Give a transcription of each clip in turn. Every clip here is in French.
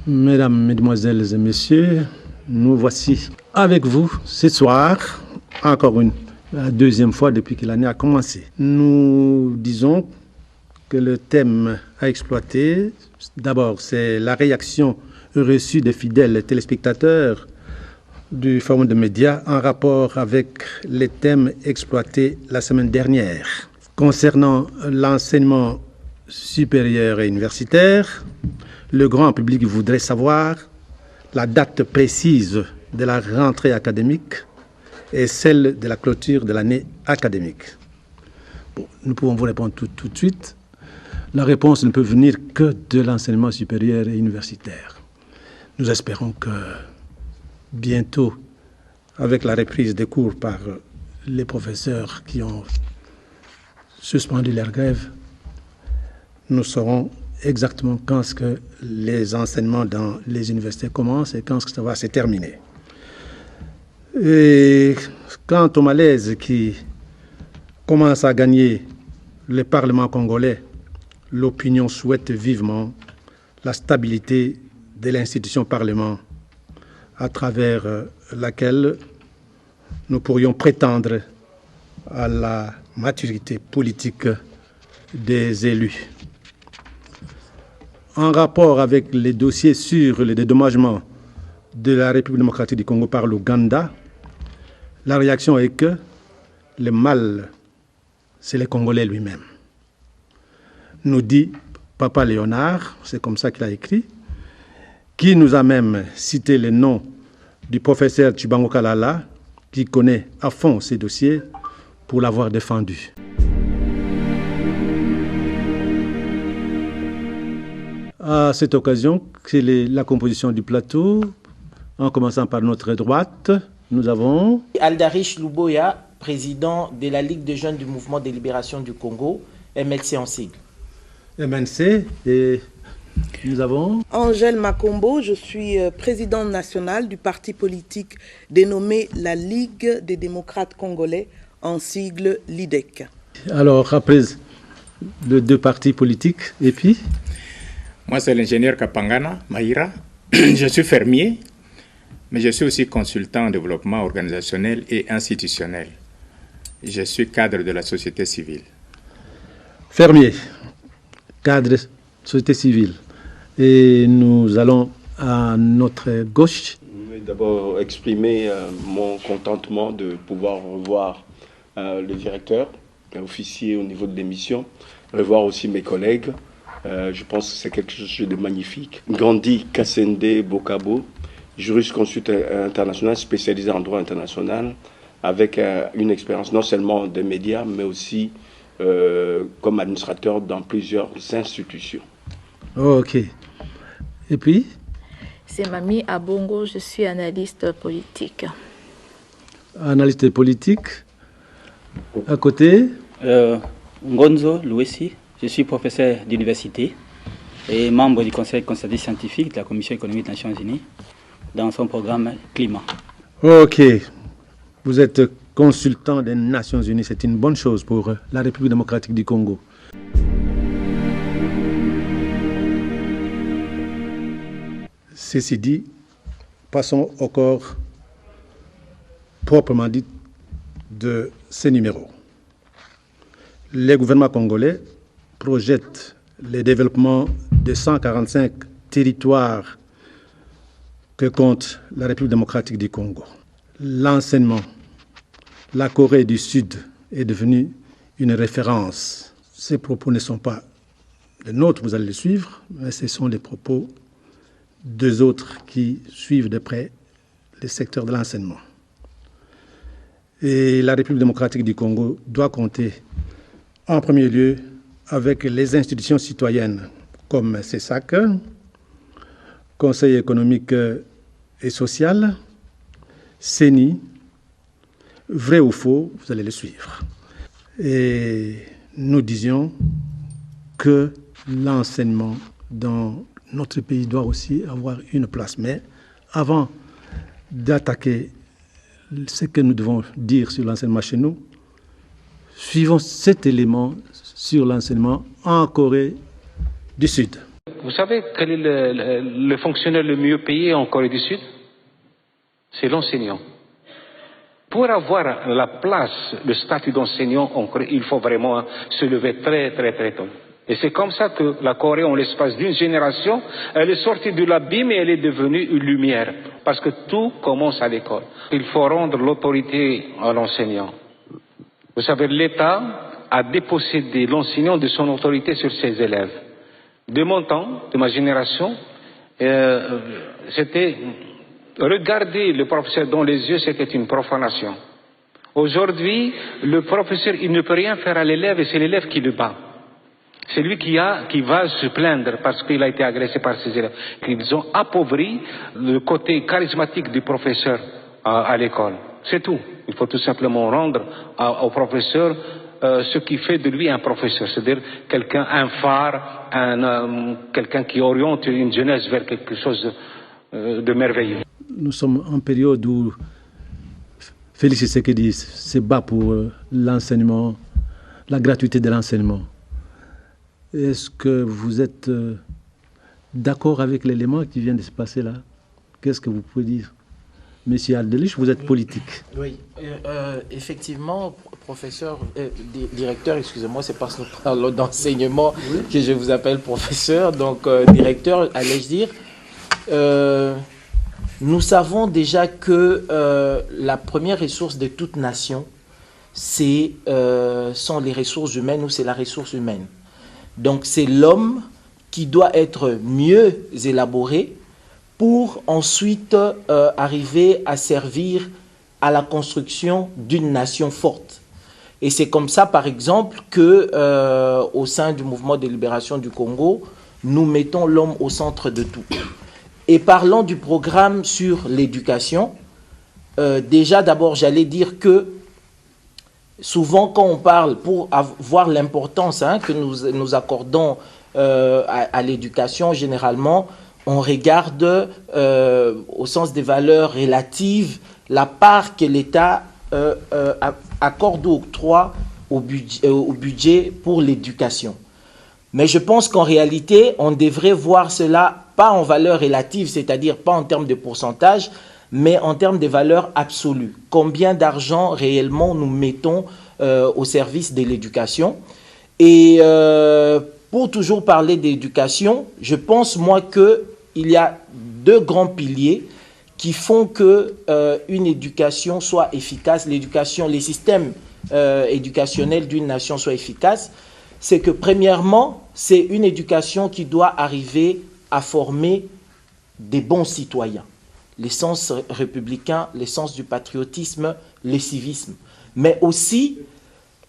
Mesdames, Mesdemoiselles et Messieurs, nous voici avec vous ce soir, encore la deuxième fois depuis que l'année a commencé. Nous disons que le thème à exploiter, d'abord, c'est la réaction reçue des fidèles téléspectateurs du Forum de médias en rapport avec les thèmes exploités la semaine dernière. Concernant l'enseignement supérieur et universitaire, le grand public voudrait savoir la date précise de la rentrée académique et celle de la clôture de l'année académique. Nous pouvons vous répondre tout de suite. La réponse ne peut venir que de l'enseignement supérieur et universitaire. Nous espérons que bientôt, avec la reprise des cours par les professeurs qui ont suspendu leur grève, nous saurons exactement quand est-ce que les enseignements dans les universités commencent et quand est-ce que ça va se terminer. Et quant au malaise qui commence à gagner le Parlement congolais, l'opinion souhaite vivement la stabilité de l'institution Parlement à travers laquelle nous pourrions prétendre à la maturité politique des élus. En rapport avec les dossiers sur le dédommagement de la République démocratique du Congo par l'Ouganda, la réaction est que le mal, c'est le Congolais lui-même. Nous dit Papa Léonard, c'est comme ça qu'il a écrit, qui nous a même cité le nom du professeur Tshibango Kalala, qui connaît à fond ces dossiers pour l'avoir défendu. À cette occasion, c'est la composition du plateau. En commençant par notre droite, nous avons Aldarish Luboya, président de la Ligue des jeunes du Mouvement de libération du Congo, MLC en sigle. MNC, et nous avons Angèle Makombo, je suis présidente nationale du parti politique dénommé la Ligue des démocrates congolais, en sigle LIDEC. Alors, après les deux partis politiques, et puis Moi, c'est l'ingénieur Kapangana Maïra. Je suis fermier, mais je suis aussi consultant en développement organisationnel et institutionnel. Je suis cadre de la société civile. Fermier, cadre société civile. Et nous allons à notre gauche. Je vais d'abord exprimer mon contentement de pouvoir revoir le directeur, officier au niveau de l'émission, revoir aussi mes collègues. Je pense que c'est quelque chose de magnifique. Gandhi Kassende Bokabo, jurisconsulte international spécialisé en droit international, avec une expérience non seulement des médias, mais aussi comme administrateur dans plusieurs institutions. Ok. Et puis C'est Mami Abongo, je suis analyste politique. Analyste politique. À côté Ngonzo Louessi, je suis professeur d'université et membre du conseil consultatif scientifique de la Commission économique des Nations Unies dans son programme climat. Ok. Vous êtes consultant des Nations Unies, c'est une bonne chose pour la République démocratique du Congo. Ceci dit, passons au corps proprement dit de ces numéros. Les gouvernements congolais projettent le développement de 145 territoires que compte la République démocratique du Congo. L'enseignement, la Corée du Sud est devenue une référence. Ces propos ne sont pas les nôtres, vous allez les suivre, mais ce sont les propos deux autres qui suivent de près le secteur de l'enseignement. Et la République démocratique du Congo doit compter en premier lieu avec les institutions citoyennes comme CESAC, Conseil économique et social, CENI, vrai ou faux, vous allez le suivre. Et nous disions que l'enseignement dans notre pays doit aussi avoir une place. Mais avant d'attaquer ce que nous devons dire sur l'enseignement chez nous, suivons cet élément sur l'enseignement en Corée du Sud. vous savez quel est le fonctionnaire le mieux payé en Corée du Sud? C'est l'enseignant. Pour avoir la place, le statut d'enseignant en Corée, il faut vraiment se lever très très très tôt. Et c'est comme ça que la Corée, en l'espace d'une génération, elle est sortie de l'abîme et elle est devenue une lumière. Parce que tout commence à l'école. Il faut rendre l'autorité à l'enseignant. Vous savez, l'État a dépossédé l'enseignant de son autorité sur ses élèves. De mon temps, de ma génération, c'était regarder le professeur dans les yeux, c'était une profanation. Aujourd'hui, le professeur, il ne peut rien faire à l'élève et c'est l'élève qui le bat. C'est lui qui va se plaindre parce qu'il a été agressé par ses élèves. Ils ont appauvri le côté charismatique du professeur à l'école. C'est tout. Il faut tout simplement rendre au professeur ce qui fait de lui un professeur, c'est-à-dire quelqu'un, un phare, quelqu'un qui oriente une jeunesse vers quelque chose de merveilleux. Nous sommes en période où Félix Tshisekedi se bat pour l'enseignement, la gratuité de l'enseignement. Est-ce que vous êtes d'accord avec l'élément qui vient de se passer là? Qu'est-ce que vous pouvez dire? Monsieur Aldelich, vous êtes politique. Oui, effectivement, professeur, directeur, excusez-moi, c'est parce que nous parlons d'enseignement que je vous appelle professeur. Donc, directeur, allais-je dire, nous savons déjà que la première ressource de toute nation, sont les ressources humaines ou c'est la ressource humaine. Donc, c'est l'homme qui doit être mieux élaboré pour ensuite arriver à servir à la construction d'une nation forte. Et c'est comme ça, par exemple, que au sein du mouvement de libération du Congo, nous mettons l'homme au centre de tout. Et parlant du programme sur l'éducation, déjà d'abord, j'allais dire que souvent quand on parle, pour voir l'importance que nous accordons à l'éducation, généralement, on regarde au sens des valeurs relatives la part que l'État accorde ou octroie au budget pour l'éducation. Mais je pense qu'en réalité, on devrait voir cela pas en valeur relative, c'est-à-dire pas en termes de pourcentage, mais en termes de valeurs absolues. Combien d'argent réellement nous mettons au service de l'éducation? Et pour toujours parler d'éducation, je pense moi qu'il y a deux grands piliers qui font qu'une éducation soit efficace, l'éducation, les systèmes éducationnels d'une nation soient efficaces. C'est que premièrement, c'est une éducation qui doit arriver à former des bons citoyens. L'essence républicain, l'essence du patriotisme, le civisme. Mais aussi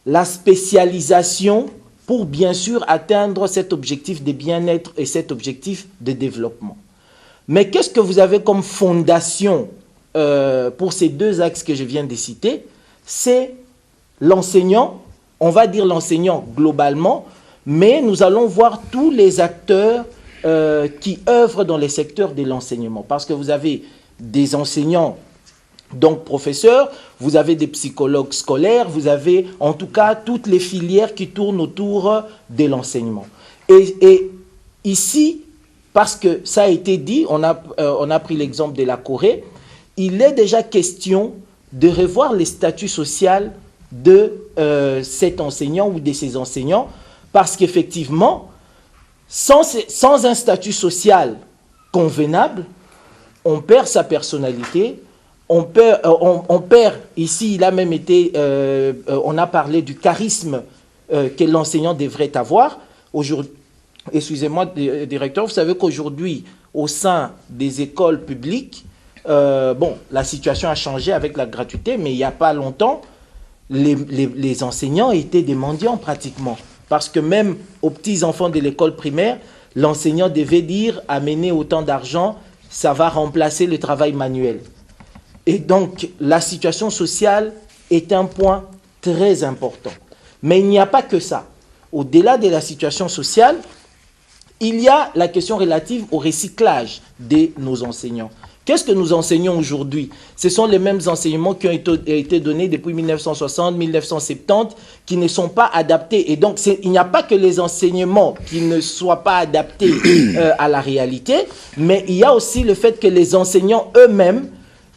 la spécialisation pour bien sûr atteindre cet objectif de bien-être et cet objectif de développement. Mais qu'est-ce que vous avez comme fondation pour ces deux axes que je viens de citer? C'est l'enseignant, on va dire l'enseignant globalement, mais nous allons voir tous les acteurs qui œuvrent dans les secteurs de l'enseignement. Parce que vous avez des enseignants, donc professeurs, vous avez des psychologues scolaires, vous avez en tout cas toutes les filières qui tournent autour de l'enseignement. Et ici, parce que ça a été dit, on a pris l'exemple de la Corée, il est déjà question de revoir les statuts sociaux de cet enseignant ou de ces enseignants, parce qu'effectivement, sans un statut social convenable, on perd sa personnalité, on perd, ici il a même été, on a parlé du charisme que l'enseignant devrait avoir. Aujourd'hui, excusez-moi, directeur, vous savez qu'aujourd'hui, au sein des écoles publiques, la situation a changé avec la gratuité, mais il n'y a pas longtemps, les enseignants étaient des mendiants pratiquement. Parce que même aux petits-enfants de l'école primaire, l'enseignant devait dire « amener autant d'argent, ça va remplacer le travail manuel ». Et donc, la situation sociale est un point très important. Mais il n'y a pas que ça. Au-delà de la situation sociale, il y a la question relative au recyclage de nos enseignants. Qu'est-ce que nous enseignons aujourd'hui? Ce sont les mêmes enseignements qui ont été donnés depuis 1960, 1970, qui ne sont pas adaptés. Et donc, il n'y a pas que les enseignements qui ne soient pas adaptés à la réalité, mais il y a aussi le fait que les enseignants eux-mêmes,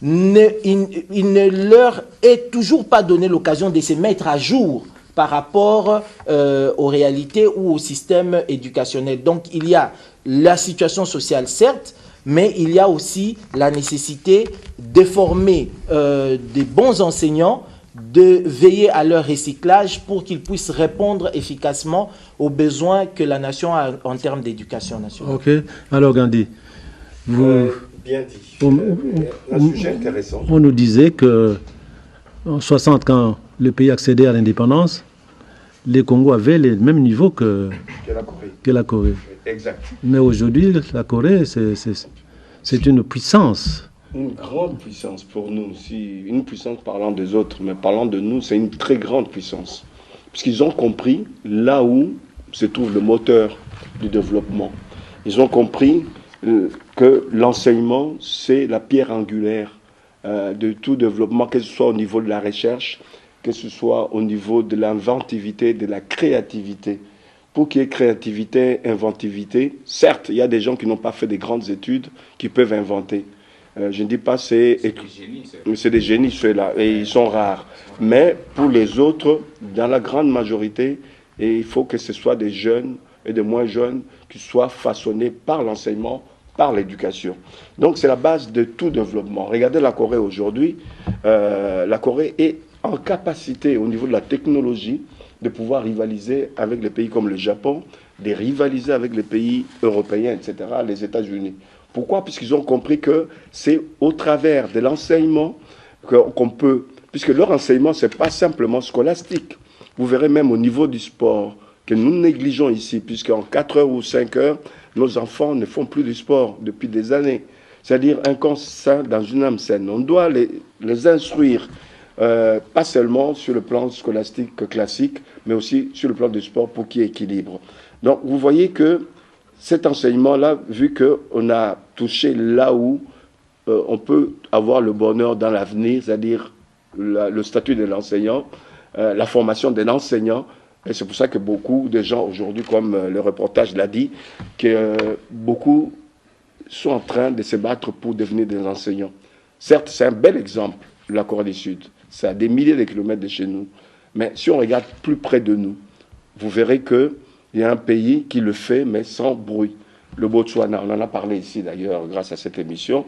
il ne leur est toujours pas donné l'occasion de se mettre à jour par rapport aux réalités ou au système éducationnel. Donc, il y a la situation sociale, certes, mais il y a aussi la nécessité de former des bons enseignants, de veiller à leur recyclage pour qu'ils puissent répondre efficacement aux besoins que la nation a en termes d'éducation nationale. Ok. Alors, Gandhi, vous... bien dit. Un sujet intéressant. On nous disait que en 60, quand le pays accédait à l'indépendance, les Congos avaient le même niveau que la Corée. Exact. Mais aujourd'hui, la Corée, c'est une puissance. Une grande puissance pour nous. Une puissance parlant des autres, mais parlant de nous, c'est une très grande puissance. Puisqu'ils ont compris là où se trouve le moteur du développement. Ils ont compris que l'enseignement, c'est la pierre angulaire de tout développement, que ce soit au niveau de la recherche, que ce soit au niveau de l'inventivité, de la créativité. Pour qu'il y ait créativité, inventivité, certes, il y a des gens qui n'ont pas fait des grandes études qui peuvent inventer. Je ne dis pas c'est des génies ceux-là, et ils sont rares. Mais pour les autres, dans la grande majorité, et il faut que ce soit des jeunes et des moins jeunes qui soient façonnés par l'enseignement, par l'éducation. Donc c'est la base de tout développement. Regardez la Corée aujourd'hui. La Corée est en capacité au niveau de la technologie de pouvoir rivaliser avec les pays comme le Japon, de rivaliser avec les pays européens, etc., les États-Unis. Pourquoi? Puisqu'ils ont compris que c'est au travers de l'enseignement qu'on peut... Puisque leur enseignement, ce n'est pas simplement scolastique. Vous verrez même au niveau du sport, que nous négligeons ici, puisqu'en 4 heures ou 5 heures, nos enfants ne font plus du sport depuis des années. C'est-à-dire un corps sain dans une âme saine. On doit les instruire, pas seulement sur le plan scolastique classique, mais aussi sur le plan du sport pour qu'il y ait équilibre. Donc vous voyez que cet enseignement-là, vu qu'on a touché là où on peut avoir le bonheur dans l'avenir, c'est-à-dire le statut de l'enseignant, la formation de l'enseignant, et c'est pour ça que beaucoup de gens aujourd'hui, comme le reportage l'a dit, que beaucoup sont en train de se battre pour devenir des enseignants. Certes, c'est un bel exemple, la Corée du Sud. C'est à des milliers de kilomètres de chez nous. Mais si on regarde plus près de nous, vous verrez qu'il y a un pays qui le fait, mais sans bruit. Le Botswana, on en a parlé ici d'ailleurs grâce à cette émission.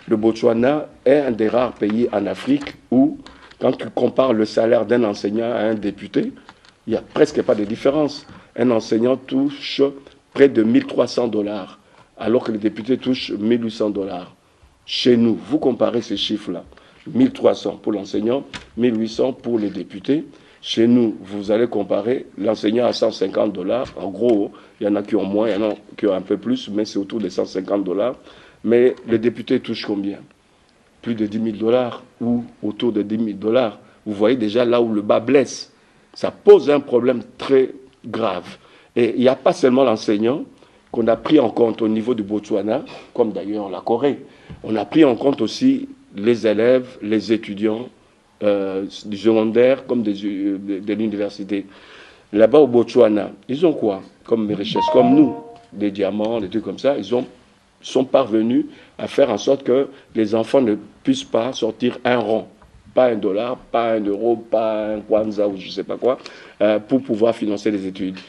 Le Botswana est un des rares pays en Afrique où, quand tu compares le salaire d'un enseignant à un député, il n'y a presque pas de différence. Un enseignant touche près de 1300 $, alors que les députés touchent 1800 $. Chez nous, vous comparez ces chiffres-là. 1300 pour l'enseignant, 1800 pour les députés. Chez nous, vous allez comparer l'enseignant à 150 $. En gros, il y en a qui ont moins, il y en a qui ont un peu plus, mais c'est autour de 150 $. Mais les députés touchent combien? Plus de 10 000 $ ou autour de 10 000 $. Vous voyez déjà là où le bas blesse. Ça pose un problème très grave. Et il n'y a pas seulement l'enseignant qu'on a pris en compte au niveau du Botswana, comme d'ailleurs la Corée. On a pris en compte aussi les élèves, les étudiants du secondaire comme de l'université. Là-bas au Botswana, ils ont quoi comme richesse? Comme nous, des diamants, des trucs comme ça. Ils sont parvenus à faire en sorte que les enfants ne puissent pas sortir un rond. Pas $1, pas €1, pas un kwanza ou je ne sais pas quoi, pour pouvoir financer les études.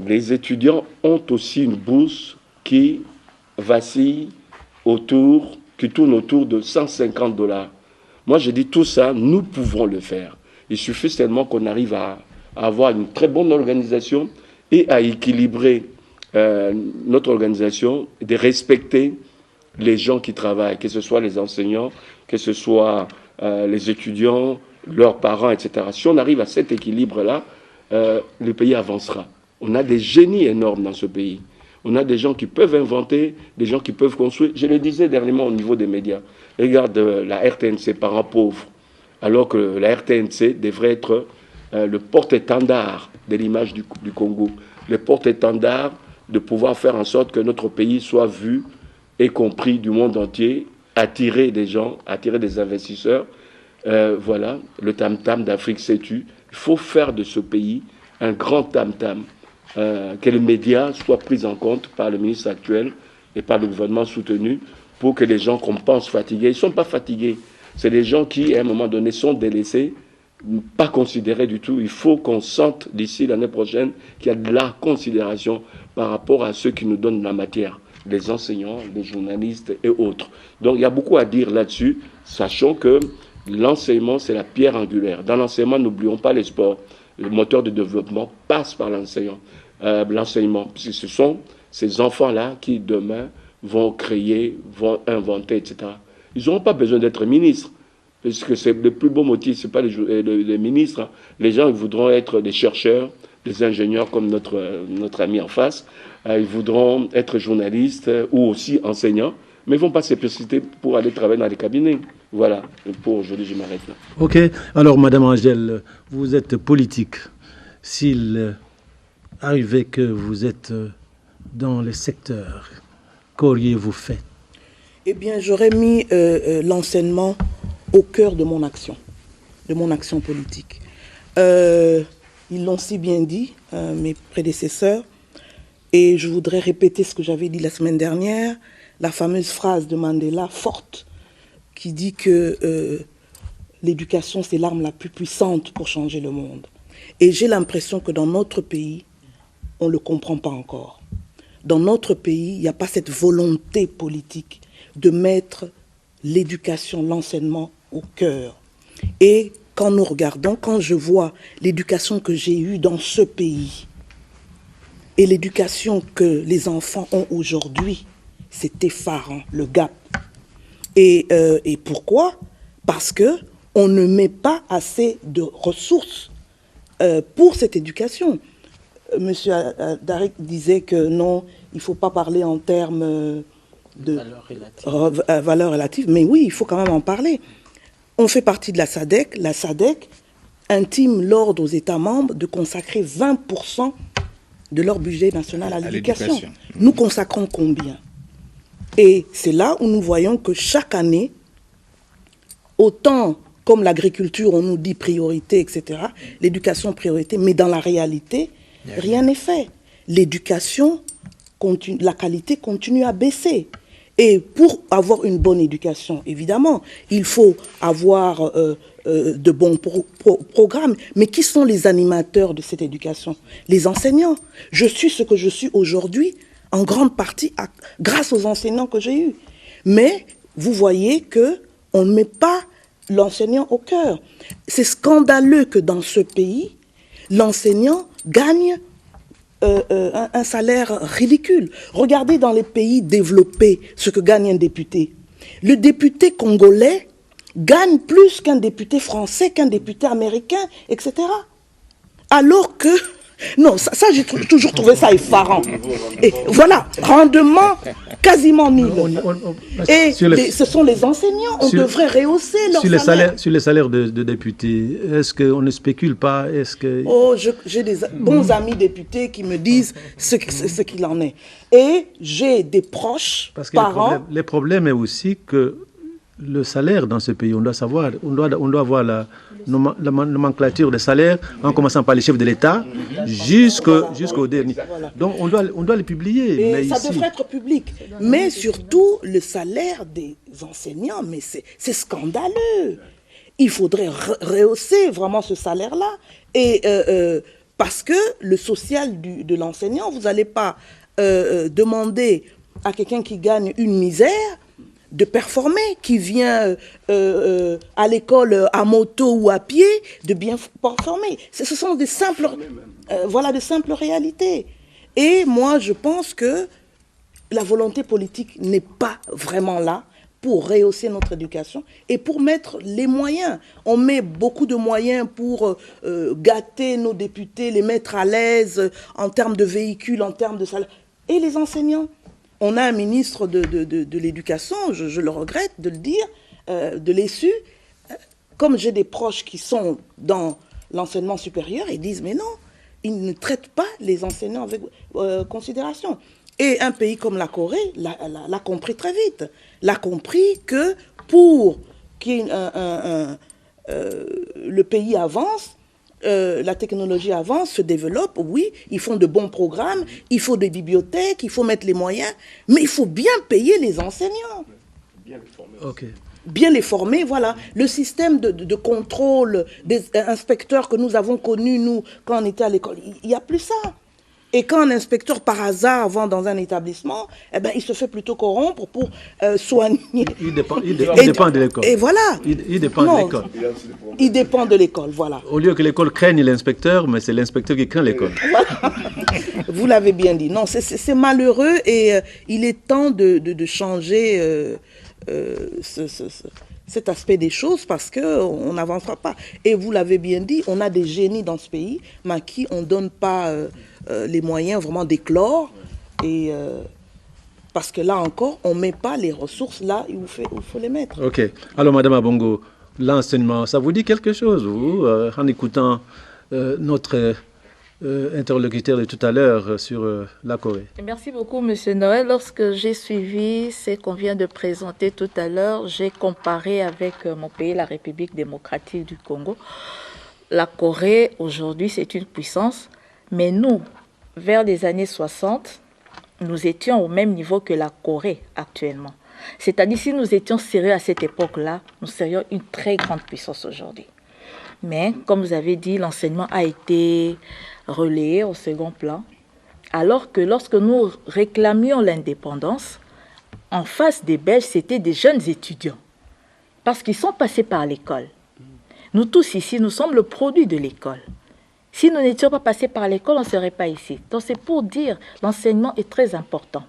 Les étudiants ont aussi une bourse qui vacille qui tourne autour de 150 $. Moi, je dis tout ça, nous pouvons le faire. Il suffit seulement qu'on arrive à avoir une très bonne organisation et à équilibrer notre organisation, de respecter les gens qui travaillent, que ce soit les enseignants, que ce soit les étudiants, leurs parents, etc. Si on arrive à cet équilibre-là, le pays avancera. On a des génies énormes dans ce pays. On a des gens qui peuvent inventer, des gens qui peuvent construire. Je le disais dernièrement au niveau des médias. Regarde la RTNC, parents pauvres, alors que la RTNC devrait être le porte-étendard de l'image du Congo, le porte-étendard de pouvoir faire en sorte que notre pays soit vu et compris du monde entier attirer des gens, attirer des investisseurs. Voilà, le tam-tam d'Afrique s'étue. Il faut faire de ce pays un grand tam-tam, que les médias soient pris en compte par le ministre actuel et par le gouvernement soutenu pour que les gens qu'on pense fatigués, ils ne sont pas fatigués. C'est des gens qui, à un moment donné, sont délaissés, pas considérés du tout. Il faut qu'on sente d'ici l'année prochaine qu'il y a de la considération par rapport à ceux qui nous donnent la matière, les enseignants, les journalistes et autres. Donc il y a beaucoup à dire là-dessus, sachant que l'enseignement, c'est la pierre angulaire. Dans l'enseignement, n'oublions pas les sports. Le moteur de développement passe par l'enseignement. Ce sont ces enfants-là qui, demain, vont créer, vont inventer, etc. Ils n'auront pas besoin d'être ministres, parce que c'est le plus beau motif, ce n'est pas les ministres. Hein. Les gens, ils voudront être des chercheurs, des ingénieurs comme notre ami en face. Ils voudront être journalistes ou aussi enseignants, mais ils ne vont pas se précipiter pour aller travailler dans les cabinets. Voilà, pour aujourd'hui, je m'arrête là. Ok, alors Madame Angèle, vous êtes politique. S'il arrivait que vous êtes dans les secteurs, qu'auriez-vous fait? Eh bien, j'aurais mis l'enseignement au cœur de mon action politique. Ils l'ont si bien dit, mes prédécesseurs, et je voudrais répéter ce que j'avais dit la semaine dernière, la fameuse phrase de Mandela, forte, qui dit que l'éducation, c'est l'arme la plus puissante pour changer le monde. Et j'ai l'impression que dans notre pays, on ne le comprend pas encore. Dans notre pays, il n'y a pas cette volonté politique de mettre l'éducation, l'enseignement au cœur. Et quand nous regardons, quand je vois l'éducation que j'ai eue dans ce pays et l'éducation que les enfants ont aujourd'hui, c'est effarant, le gap. Et pourquoi? Parce qu'on ne met pas assez de ressources pour cette éducation. Monsieur Darek disait que non, il ne faut pas parler en termes de valeur relative, mais oui, il faut quand même en parler. On fait partie de la SADC. La SADC intime l'ordre aux États membres de consacrer 20% de leur budget national à l'éducation. Nous consacrons combien? Et c'est là où nous voyons que chaque année, autant comme l'agriculture, on nous dit priorité, etc., l'éducation priorité, mais dans la réalité, rien n'est fait. L'éducation, la qualité continue à baisser. Et pour avoir une bonne éducation, évidemment, il faut avoir de bons programmes. Mais qui sont les animateurs de cette éducation? Les enseignants. Je suis ce que je suis aujourd'hui, en grande partie grâce aux enseignants que j'ai eus. Mais vous voyez qu'on ne met pas l'enseignant au cœur. C'est scandaleux que dans ce pays, l'enseignant gagne un salaire ridicule. Regardez dans les pays développés ce que gagne un député. Le député congolais gagne plus qu'un député français, qu'un député américain, etc. Alors que... Non, ça j'ai toujours trouvé ça effarant. Et voilà, rendement quasiment nul. Et ce sont les enseignants, on devrait rehausser leur salaire. Sur les salaires de députés, est-ce qu'on ne spécule pas? Oh, j'ai des bons amis députés qui me disent ce qu'il en est. Et j'ai des proches, parce que parents... Le problème est aussi que le salaire dans ce pays, on doit savoir, on doit avoir la nomenclature des salaires, en commençant par les chefs de l'État jusqu'au dernier. Voilà. Donc on doit les publier. Et mais ça devrait être public. Mais surtout, le salaire des enseignants, mais c'est scandaleux. Il faudrait rehausser vraiment ce salaire-là. Et parce que le social de l'enseignant, vous n'allez pas demander à quelqu'un qui gagne une misère de performer, qui vient à l'école à moto ou à pied, de bien performer. Ce sont des simples, de simples réalités. Et moi, je pense que la volonté politique n'est pas vraiment là pour rehausser notre éducation et pour mettre les moyens. On met beaucoup de moyens pour gâter nos députés, les mettre à l'aise en termes de véhicules, en termes de salaire. Et les enseignants? On a un ministre de l'éducation, je le regrette de le dire, de l'ESU. Comme j'ai des proches qui sont dans l'enseignement supérieur, ils disent mais non, ils ne traitent pas les enseignants avec considération. Et un pays comme la Corée l'a compris très vite. l'a compris que pour que le pays avance, la technologie avance, se développe, oui, ils font de bons programmes, il faut des bibliothèques, il faut mettre les moyens, mais il faut bien payer les enseignants. Bien les former. Ok. Bien les former, voilà. Le système de contrôle des inspecteurs que nous avons connus, nous, quand on était à l'école, il n'y a plus ça. Et quand un inspecteur, par hasard, va dans un établissement, eh ben, il se fait plutôt corrompre pour soigner. Il dépend de l'école. Et voilà. Il dépend de l'école. Il dépend de l'école, voilà. Au lieu que l'école craigne l'inspecteur, mais c'est l'inspecteur qui craint l'école. Voilà. Vous l'avez bien dit. Non, c'est malheureux et il est temps de changer cet aspect des choses parce qu'on n'avancera pas. Et vous l'avez bien dit, on a des génies dans ce pays, mais à qui on ne donne pas les moyens vraiment d'éclore. Et parce que là encore, on ne met pas les ressources là où il faut les mettre. Ok. Alors, Madame Abongo, l'enseignement, ça vous dit quelque chose, vous, en écoutant notre interlocuteur de tout à l'heure sur la Corée? Merci beaucoup, Monsieur Noël. Lorsque j'ai suivi ce qu'on vient de présenter tout à l'heure, j'ai comparé avec mon pays, la République démocratique du Congo. La Corée, aujourd'hui, c'est une puissance, mais nous, vers les années 60, nous étions au même niveau que la Corée actuellement. C'est-à-dire, si nous étions sérieux à cette époque-là, nous serions une très grande puissance aujourd'hui. Mais, comme vous avez dit, l'enseignement a été relayé au second plan, alors que lorsque nous réclamions l'indépendance, en face des Belges, c'était des jeunes étudiants, parce qu'ils sont passés par l'école. Nous tous ici, nous sommes le produit de l'école. Si nous n'étions pas passés par l'école, on ne serait pas ici. Donc c'est pour dire, l'enseignement est très important.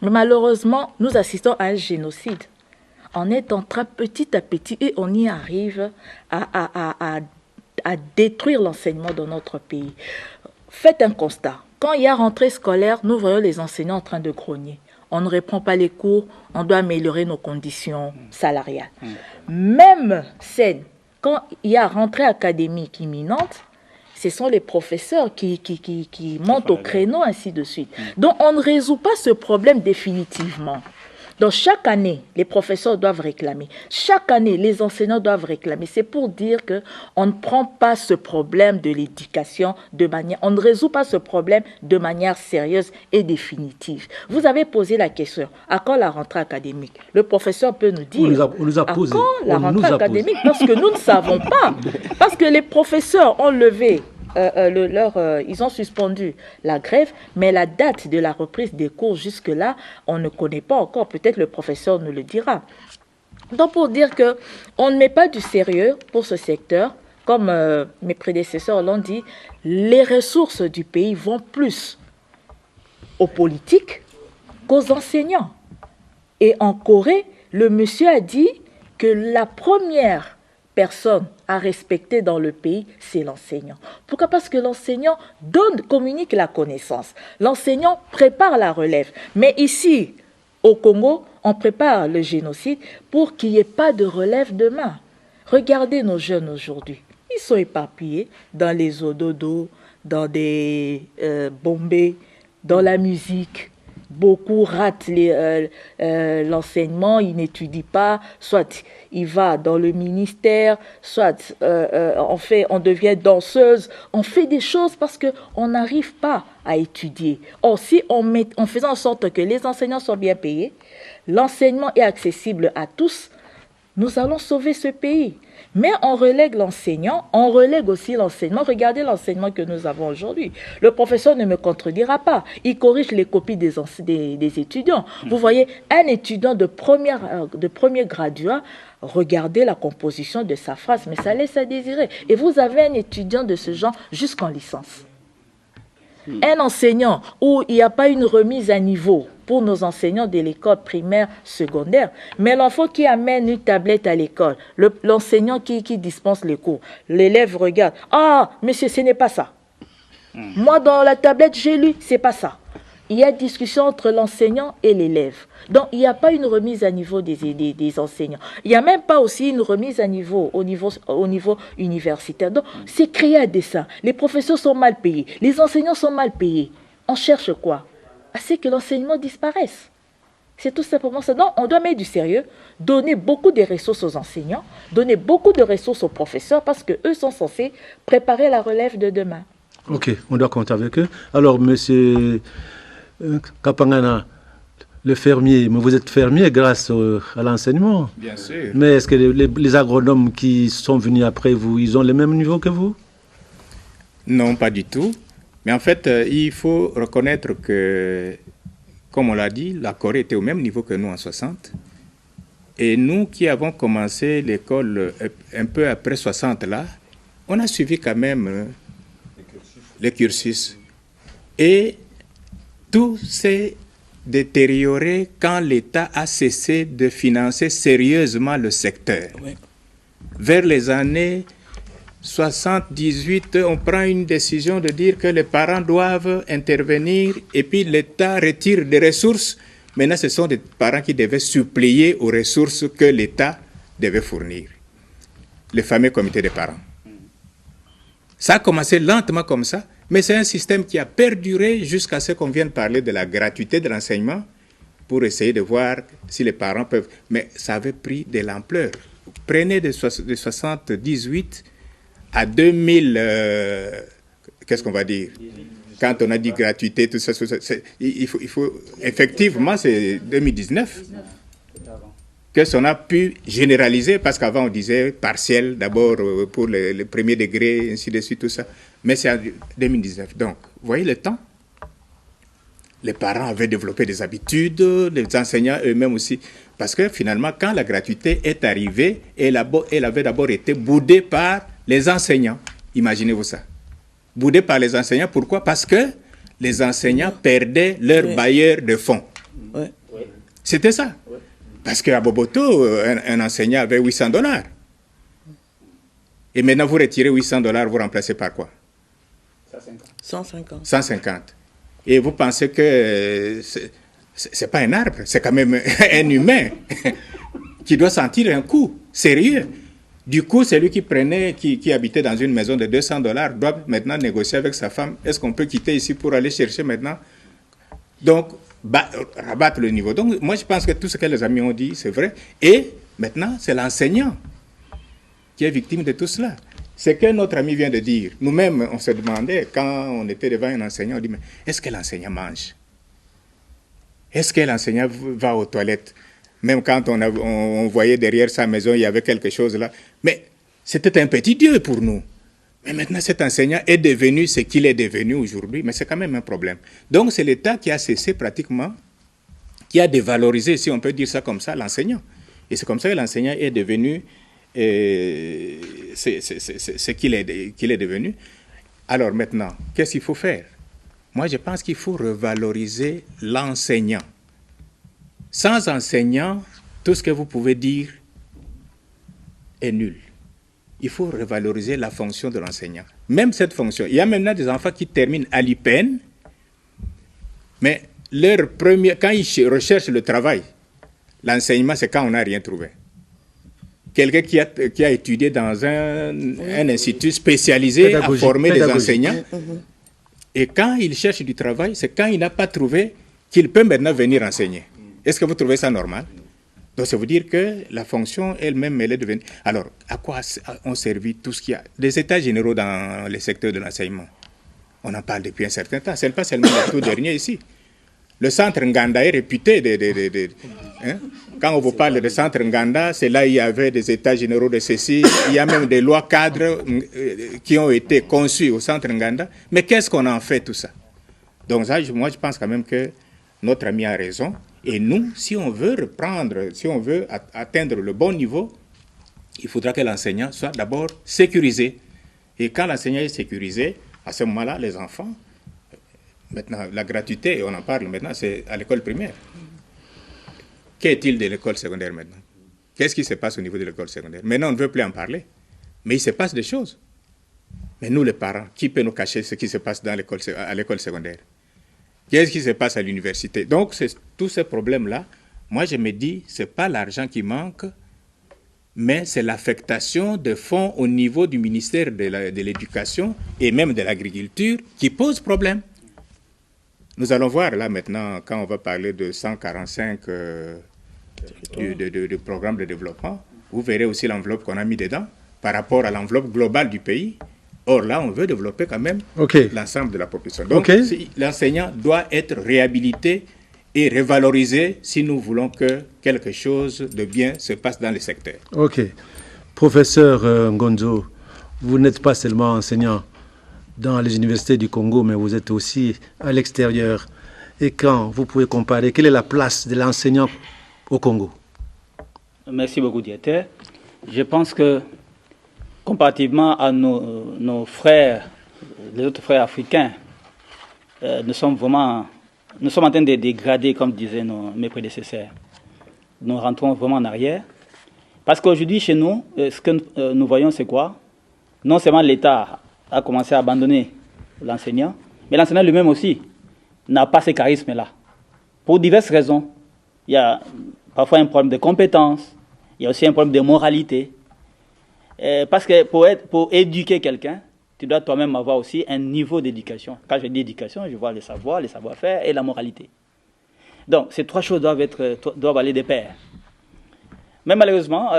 Mais malheureusement, nous assistons à un génocide. On est en train petit à petit, et on y arrive à détruire l'enseignement dans notre pays. Faites un constat. Quand il y a rentrée scolaire, nous voyons les enseignants en train de grogner. On ne reprend pas les cours, on doit améliorer nos conditions salariales. Même scène, quand il y a rentrée académique imminente, ce sont les professeurs qui montent au créneau, ainsi de suite. Donc on ne résout pas ce problème définitivement. Donc chaque année, les professeurs doivent réclamer. Chaque année, les enseignants doivent réclamer. C'est pour dire qu'on ne prend pas ce problème de l'éducation de manière... On ne résout pas ce problème de manière sérieuse et définitive. Vous avez posé la question, à quand la rentrée académique? Le professeur peut nous dire, on nous a posé. À quand la rentrée académique? Parce que nous ne savons pas. Parce que les professeurs ont levé... ils ont suspendu la grève, mais la date de la reprise des cours jusque-là, on ne connaît pas encore. Peut-être le professeur nous le dira. Donc pour dire qu'on ne met pas du sérieux pour ce secteur, comme mes prédécesseurs l'ont dit, les ressources du pays vont plus aux politiques qu'aux enseignants. Et en Corée, le monsieur a dit que la première personne à respecter dans le pays, c'est l'enseignant. Pourquoi? Parce que l'enseignant communique la connaissance. L'enseignant prépare la relève. Mais ici, au Congo, on prépare le génocide pour qu'il n'y ait pas de relève demain. Regardez nos jeunes aujourd'hui. Ils sont éparpillés dans les ododo, dans des bombés, dans la musique. Beaucoup ratent l'enseignement, ils n'étudient pas, soit il va dans le ministère, soit on devient danseuse, on fait des choses parce qu'on n'arrive pas à étudier. Or, si on faisait en sorte que les enseignants soient bien payés, l'enseignement est accessible à tous, nous allons sauver ce pays. Mais on relègue l'enseignant, on relègue aussi l'enseignement. Regardez l'enseignement que nous avons aujourd'hui. Le professeur ne me contredira pas. Il corrige les copies des étudiants. Vous voyez, un étudiant de premier graduat, regardez la composition de sa phrase, mais ça laisse à désirer. Et vous avez un étudiant de ce genre jusqu'en licence. Un enseignant où il n'y a pas une remise à niveau pour nos enseignants de l'école primaire, secondaire, mais l'enfant qui amène une tablette à l'école, l'enseignant qui dispense les cours, l'élève regarde, « Ah, monsieur, ce n'est pas ça. Moi, dans la tablette, j'ai lu, c'est pas ça. » Il y a discussion entre l'enseignant et l'élève. Donc, il n'y a pas une remise à niveau des enseignants. Il n'y a même pas aussi une remise à niveau au niveau universitaire. Donc, c'est créé à dessein. Les professeurs sont mal payés. Les enseignants sont mal payés. On cherche quoi? À ce que l'enseignement disparaisse. C'est tout simplement ça. Donc, on doit mettre du sérieux, donner beaucoup de ressources aux enseignants, donner beaucoup de ressources aux professeurs parce qu'eux sont censés préparer la relève de demain. Ok, on doit compter avec eux. Alors, monsieur Kapangana, le fermier, mais vous êtes fermier grâce à l'enseignement. Bien sûr. Mais est-ce que les agronomes qui sont venus après vous, ils ont le même niveau que vous? Non, pas du tout. Mais en fait, il faut reconnaître que, comme on l'a dit, la Corée était au même niveau que nous en 60. Et nous qui avons commencé l'école un peu après 60 là, on a suivi quand même le cursus. Et tout s'est détérioré quand l'État a cessé de financer sérieusement le secteur. Oui. Vers les années 78, on prend une décision de dire que les parents doivent intervenir et puis l'État retire des ressources. Maintenant, ce sont des parents qui devaient suppléer aux ressources que l'État devait fournir. Le fameux comité des parents. Ça a commencé lentement comme ça, mais c'est un système qui a perduré jusqu'à ce qu'on vienne parler de la gratuité de l'enseignement pour essayer de voir si les parents peuvent... Mais ça avait pris de l'ampleur. Prenez de 78 à 2000... qu'est-ce qu'on va dire? Quand on a dit gratuité, tout ça, il faut effectivement, c'est 2019 que on a pu généraliser, parce qu'avant on disait partiel, d'abord pour le premier degré, ainsi de suite, tout ça. Mais c'est en 2019. Donc, vous voyez le temps? Les parents avaient développé des habitudes, les enseignants eux-mêmes aussi. Parce que finalement, quand la gratuité est arrivée, elle avait d'abord été boudée par les enseignants. Imaginez-vous ça. Boudée par les enseignants, pourquoi? Parce que les enseignants perdaient leur bailleur de fonds. Ouais. C'était ça. Parce qu'à Boboto, un enseignant avait $800. Et maintenant, vous retirez $800, vous remplacez par quoi? 150. 150. Et vous pensez que c'est pas un arbre, c'est quand même un humain qui doit sentir un coup sérieux. Du coup, celui qui habitait dans une maison de $200 doit maintenant négocier avec sa femme. Est-ce qu'on peut quitter ici pour aller chercher maintenant? Donc, rabattre le niveau. Donc, moi, je pense que tout ce que les amis ont dit, c'est vrai. Et maintenant, c'est l'enseignant qui est victime de tout cela. C'est que notre ami vient de dire. Nous-mêmes, on se demandait, quand on était devant un enseignant, on dit, mais est-ce que l'enseignant mange? Est-ce que l'enseignant va aux toilettes? Même quand on voyait derrière sa maison, il y avait quelque chose là. Mais c'était un petit Dieu pour nous. Mais maintenant, cet enseignant est devenu ce qu'il est devenu aujourd'hui, mais c'est quand même un problème. Donc, c'est l'État qui a cessé pratiquement, qui a dévalorisé, si on peut dire ça comme ça, l'enseignant. Et c'est comme ça que l'enseignant est devenu ce qu'il est devenu. Alors maintenant, qu'est-ce qu'il faut faire? Moi, je pense qu'il faut revaloriser l'enseignant. Sans enseignant, tout ce que vous pouvez dire est nul. Il faut revaloriser la fonction de l'enseignant. Même cette fonction. Il y a maintenant des enfants qui terminent à l'IPN, mais quand ils recherchent le travail, l'enseignement, c'est quand on n'a rien trouvé. Quelqu'un qui a étudié dans un institut spécialisé à former des enseignants, et quand il cherche du travail, c'est quand il n'a pas trouvé qu'il peut maintenant venir enseigner. Est-ce que vous trouvez ça normal? Donc, ça veut dire que la fonction elle-même, elle est devenue... Alors, à quoi ont servi tout ce qu'il y a? Des états généraux dans les secteurs de l'enseignement. On en parle depuis un certain temps. Ce n'est pas seulement le tout dernier ici. Le centre Nganda est réputé. Quand on vous parle de centre Nganda, c'est là où il y avait des états généraux de ceci. Il y a même des lois cadres qui ont été conçues au centre Nganda. Mais qu'est-ce qu'on en fait tout ça? Donc, ça, moi, je pense quand même que notre ami a raison. Et nous, si on veut reprendre, si on veut atteindre le bon niveau, il faudra que l'enseignant soit d'abord sécurisé. Et quand l'enseignant est sécurisé, à ce moment-là, les enfants, maintenant, la gratuité, on en parle maintenant, c'est à l'école primaire. Qu'est-il de l'école secondaire maintenant? Qu'est-ce qui se passe au niveau de l'école secondaire? Maintenant, on ne veut plus en parler. Mais il se passe des choses. Mais nous, les parents, qui peut nous cacher ce qui se passe à l'école secondaire? Qu'est-ce qui se passe à l'université? Donc, tous ces problèmes-là, moi, je me dis, ce n'est pas l'argent qui manque, mais c'est l'affectation de fonds au niveau du ministère de l'Éducation et même de l'Agriculture qui pose problème. Nous allons voir là maintenant, quand on va parler de 145 du programme de développement, vous verrez aussi l'enveloppe qu'on a mis dedans par rapport à l'enveloppe globale du pays. Or là, on veut développer quand même l'ensemble de la population. Donc l'enseignant doit être réhabilité et revalorisé si nous voulons que quelque chose de bien se passe dans le secteur. Ok. Professeur Ngonzo, vous n'êtes pas seulement enseignant dans les universités du Congo, mais vous êtes aussi à l'extérieur. Et quand vous pouvez comparer, quelle est la place de l'enseignant au Congo? Merci beaucoup, directeur. Je pense que, comparativement à nos frères, les autres frères africains, nous sommes en train de dégrader, comme disaient mes prédécesseurs. Nous rentrons vraiment en arrière. Parce qu'aujourd'hui, chez nous, ce que nous voyons, c'est quoi? Non seulement l'État a commencé à abandonner l'enseignant, mais l'enseignant lui-même aussi n'a pas ce charisme-là. Pour diverses raisons. Il y a parfois un problème de compétence, il y a aussi un problème de moralité. Parce que pour éduquer quelqu'un, tu dois toi-même avoir aussi un niveau d'éducation. Quand je dis éducation, je vois le savoir-faire et la moralité. Donc, ces trois choses doivent aller de pair. Mais malheureusement,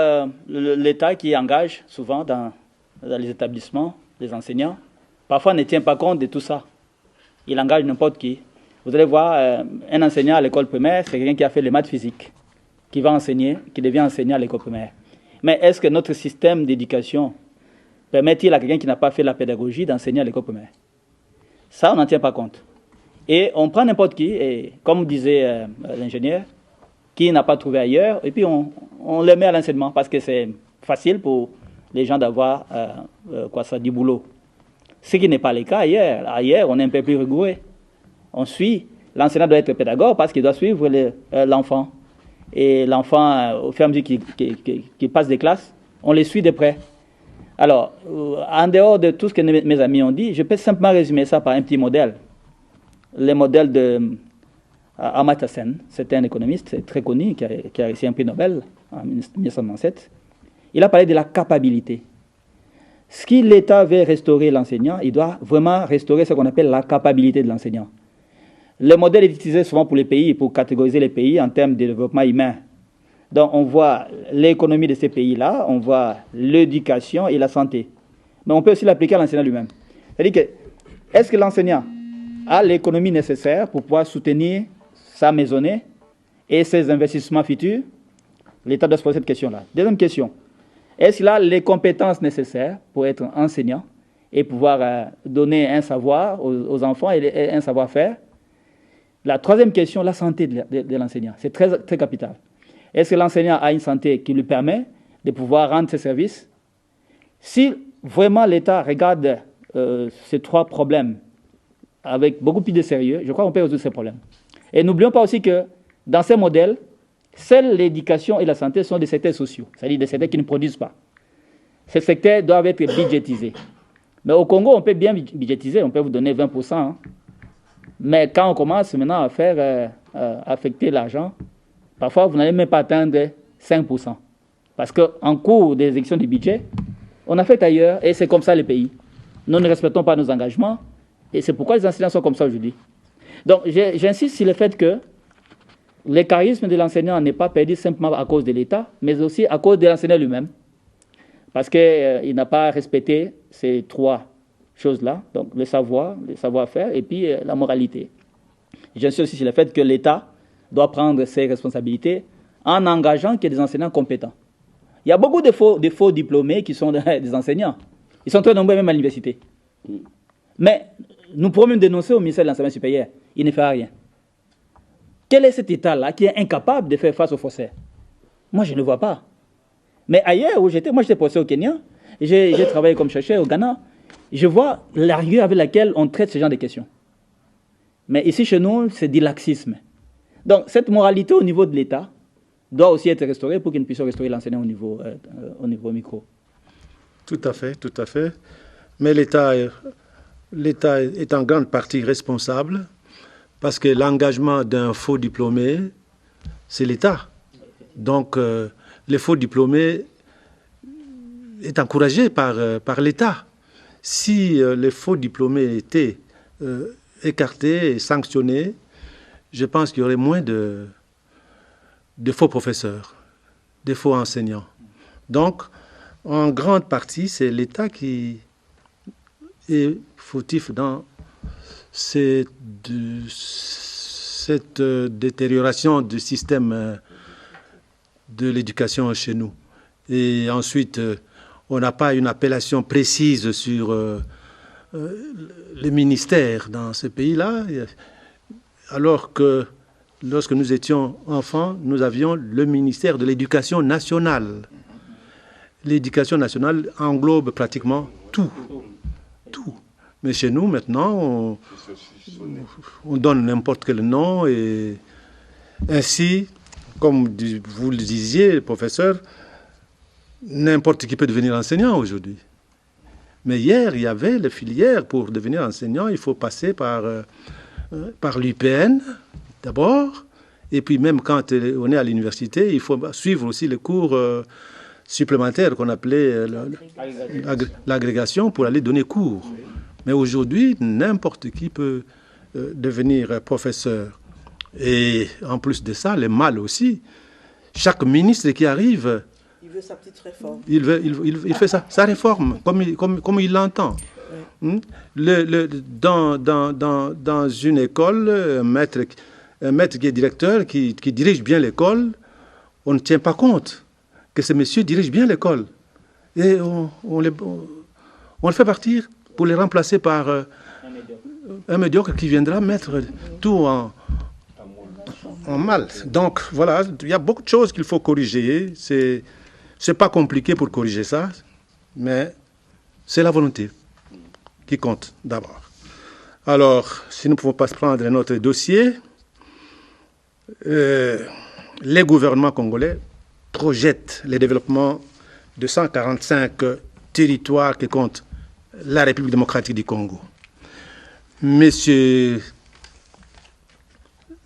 l'État qui engage souvent dans les établissements, les enseignants, parfois ne tient pas compte de tout ça. Il engage n'importe qui. Vous allez voir, un enseignant à l'école primaire, c'est quelqu'un qui a fait les maths physiques, qui devient enseignant à l'école primaire. Mais est-ce que notre système d'éducation permet-il à quelqu'un qui n'a pas fait la pédagogie d'enseigner à l'école primaire? Ça, on n'en tient pas compte. Et on prend n'importe qui, et comme disait l'ingénieur, qui n'a pas trouvé ailleurs, et puis on le met à l'enseignement parce que c'est facile pour les gens d'avoir du boulot. Ce qui n'est pas le cas ailleurs. Ailleurs, on est un peu plus rigoureux. On suit. L'enseignant doit être pédagogue parce qu'il doit suivre l'enfant. Et l'enfant, au fur et à mesure qu'il passe des classes, on les suit de près. Alors, en dehors de tout ce que mes amis ont dit, je peux simplement résumer ça par un petit modèle. Le modèle de Amartya Sen, c'était un économiste très connu qui a reçu un prix Nobel en 1997. Il a parlé de la capacité. Si l'État veut restaurer l'enseignant, il doit vraiment restaurer ce qu'on appelle la capacité de l'enseignant. Le modèle est utilisé souvent pour les pays, pour catégoriser les pays en termes de développement humain. Donc on voit l'économie de ces pays-là, on voit l'éducation et la santé. Mais on peut aussi l'appliquer à l'enseignant lui-même. C'est-à-dire que, est-ce que l'enseignant a l'économie nécessaire pour pouvoir soutenir sa maisonnée et ses investissements futurs? L'État doit se poser cette question-là. Deuxième question. Est-ce qu'il a les compétences nécessaires pour être enseignant et pouvoir donner un savoir aux enfants et un savoir-faire? La troisième question, la santé de l'enseignant. C'est très, très capital. Est-ce que l'enseignant a une santé qui lui permet de pouvoir rendre ses services? Si vraiment l'État regarde ces trois problèmes avec beaucoup plus de sérieux, je crois qu'on peut résoudre ces problèmes. Et n'oublions pas aussi que dans ces modèles, seule l'éducation et la santé sont des secteurs sociaux, c'est-à-dire des secteurs qui ne produisent pas. Ces secteurs doivent être budgétisés. Mais au Congo, on peut bien budgétiser, on peut vous donner 20%. Hein. Mais quand on commence maintenant à faire affecter l'argent, parfois vous n'allez même pas atteindre 5%. Parce qu'en cours des exécutions du budget, on affecte ailleurs et c'est comme ça les pays. Nous ne respectons pas nos engagements et c'est pourquoi les enseignants sont comme ça aujourd'hui. Donc j'insiste sur le fait que le charisme de l'enseignant n'est pas perdu simplement à cause de l'État, mais aussi à cause de l'enseignant lui-même. Parce qu'il n'a pas respecté ces trois choses-là, donc le savoir-faire et puis la moralité. J'insiste aussi sur le fait que l'État doit prendre ses responsabilités en engageant qu'il y ait des enseignants compétents. Il y a beaucoup de faux diplômés qui sont des enseignants. Ils sont très nombreux même à l'université. Mais nous pourrons même dénoncer au ministère de l'Enseignement supérieur. Il ne fait rien. Quel est cet État-là qui est incapable de faire face aux faussaires? Moi, je ne le vois pas. Mais ailleurs où j'étais professeur au Kenya, j'ai travaillé comme chercheur au Ghana, je vois la rigueur avec laquelle on traite ce genre de questions. Mais ici, chez nous, c'est du laxisme. Donc, cette moralité au niveau de l'État doit aussi être restaurée pour que nous puissions restaurer l'enseignant au niveau micro. Tout à fait, tout à fait. Mais l'État est en grande partie responsable parce que l'engagement d'un faux diplômé, c'est l'État. Donc, le faux diplômé est encouragé par l'État. Si les faux diplômés étaient écartés et sanctionnés, je pense qu'il y aurait moins de faux professeurs, de faux enseignants. Donc, en grande partie, c'est l'État qui est fautif dans cette détérioration du système de l'éducation chez nous. Et ensuite, on n'a pas une appellation précise sur les ministères dans ce pays-là, alors que lorsque nous étions enfants, nous avions le ministère de l'Éducation nationale. L'éducation nationale englobe pratiquement tout. Tout. Mais chez nous, maintenant, on donne n'importe quel nom et ainsi, comme vous le disiez, professeur, n'importe qui peut devenir enseignant aujourd'hui. Mais hier, il y avait les filières. Pour devenir enseignant, il faut passer par l'UPN d'abord, et puis même quand on est à l'université, il faut suivre aussi les cours supplémentaires qu'on appelait l'agrégation pour aller donner cours. Mais aujourd'hui, n'importe qui peut devenir professeur. Et en plus de ça, les mâles aussi. Chaque ministre qui arrive, il veut sa petite réforme. Il fait sa réforme, comme il l'entend. Oui. Dans une école, un maître qui est directeur, qui dirige bien l'école, on ne tient pas compte que ce monsieur dirige bien l'école. Et on le fait partir pour les remplacer par un médiocre qui viendra mettre tout en mal. Donc voilà, il y a beaucoup de choses qu'il faut corriger. C'est pas compliqué pour corriger ça, mais c'est la volonté qui compte d'abord. Alors, si nous ne pouvons pas prendre notre dossier, les gouvernements congolais projettent le développement de 145 territoires que compte la République démocratique du Congo. Monsieur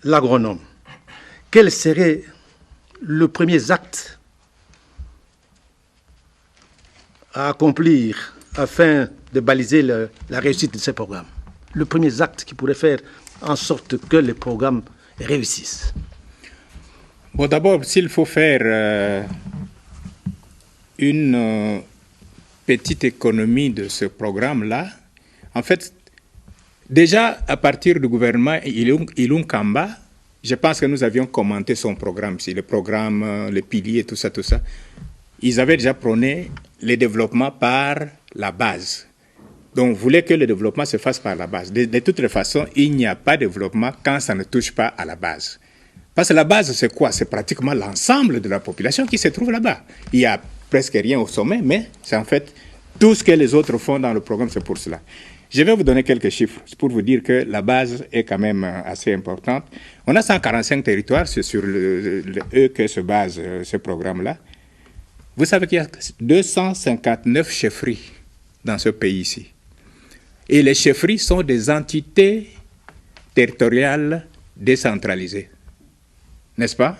l'agronome, quel serait le premier acte à accomplir afin de baliser la réussite de ces programmes? Le premier acte qui pourrait faire en sorte que les programmes réussissent. Bon, d'abord, s'il faut faire une petite économie de ce programme-là, en fait, déjà à partir du gouvernement Ilunga Kamba, je pense que nous avions commenté son programme, le programme, les piliers, tout ça. Ils avaient déjà prôné le développement par la base. Donc, vous voulez que le développement se fasse par la base. De toutes les façons, il n'y a pas de développement quand ça ne touche pas à la base. Parce que la base, c'est quoi? C'est pratiquement l'ensemble de la population qui se trouve là-bas. Il n'y a presque rien au sommet, mais c'est en fait tout ce que les autres font dans le programme, c'est pour cela. Je vais vous donner quelques chiffres pour vous dire que la base est quand même assez importante. On a 145 territoires, c'est sur eux que se base ce programme-là. Vous savez qu'il y a 259 chefferies dans ce pays-ci. Et les chefferies sont des entités territoriales décentralisées. N'est-ce pas?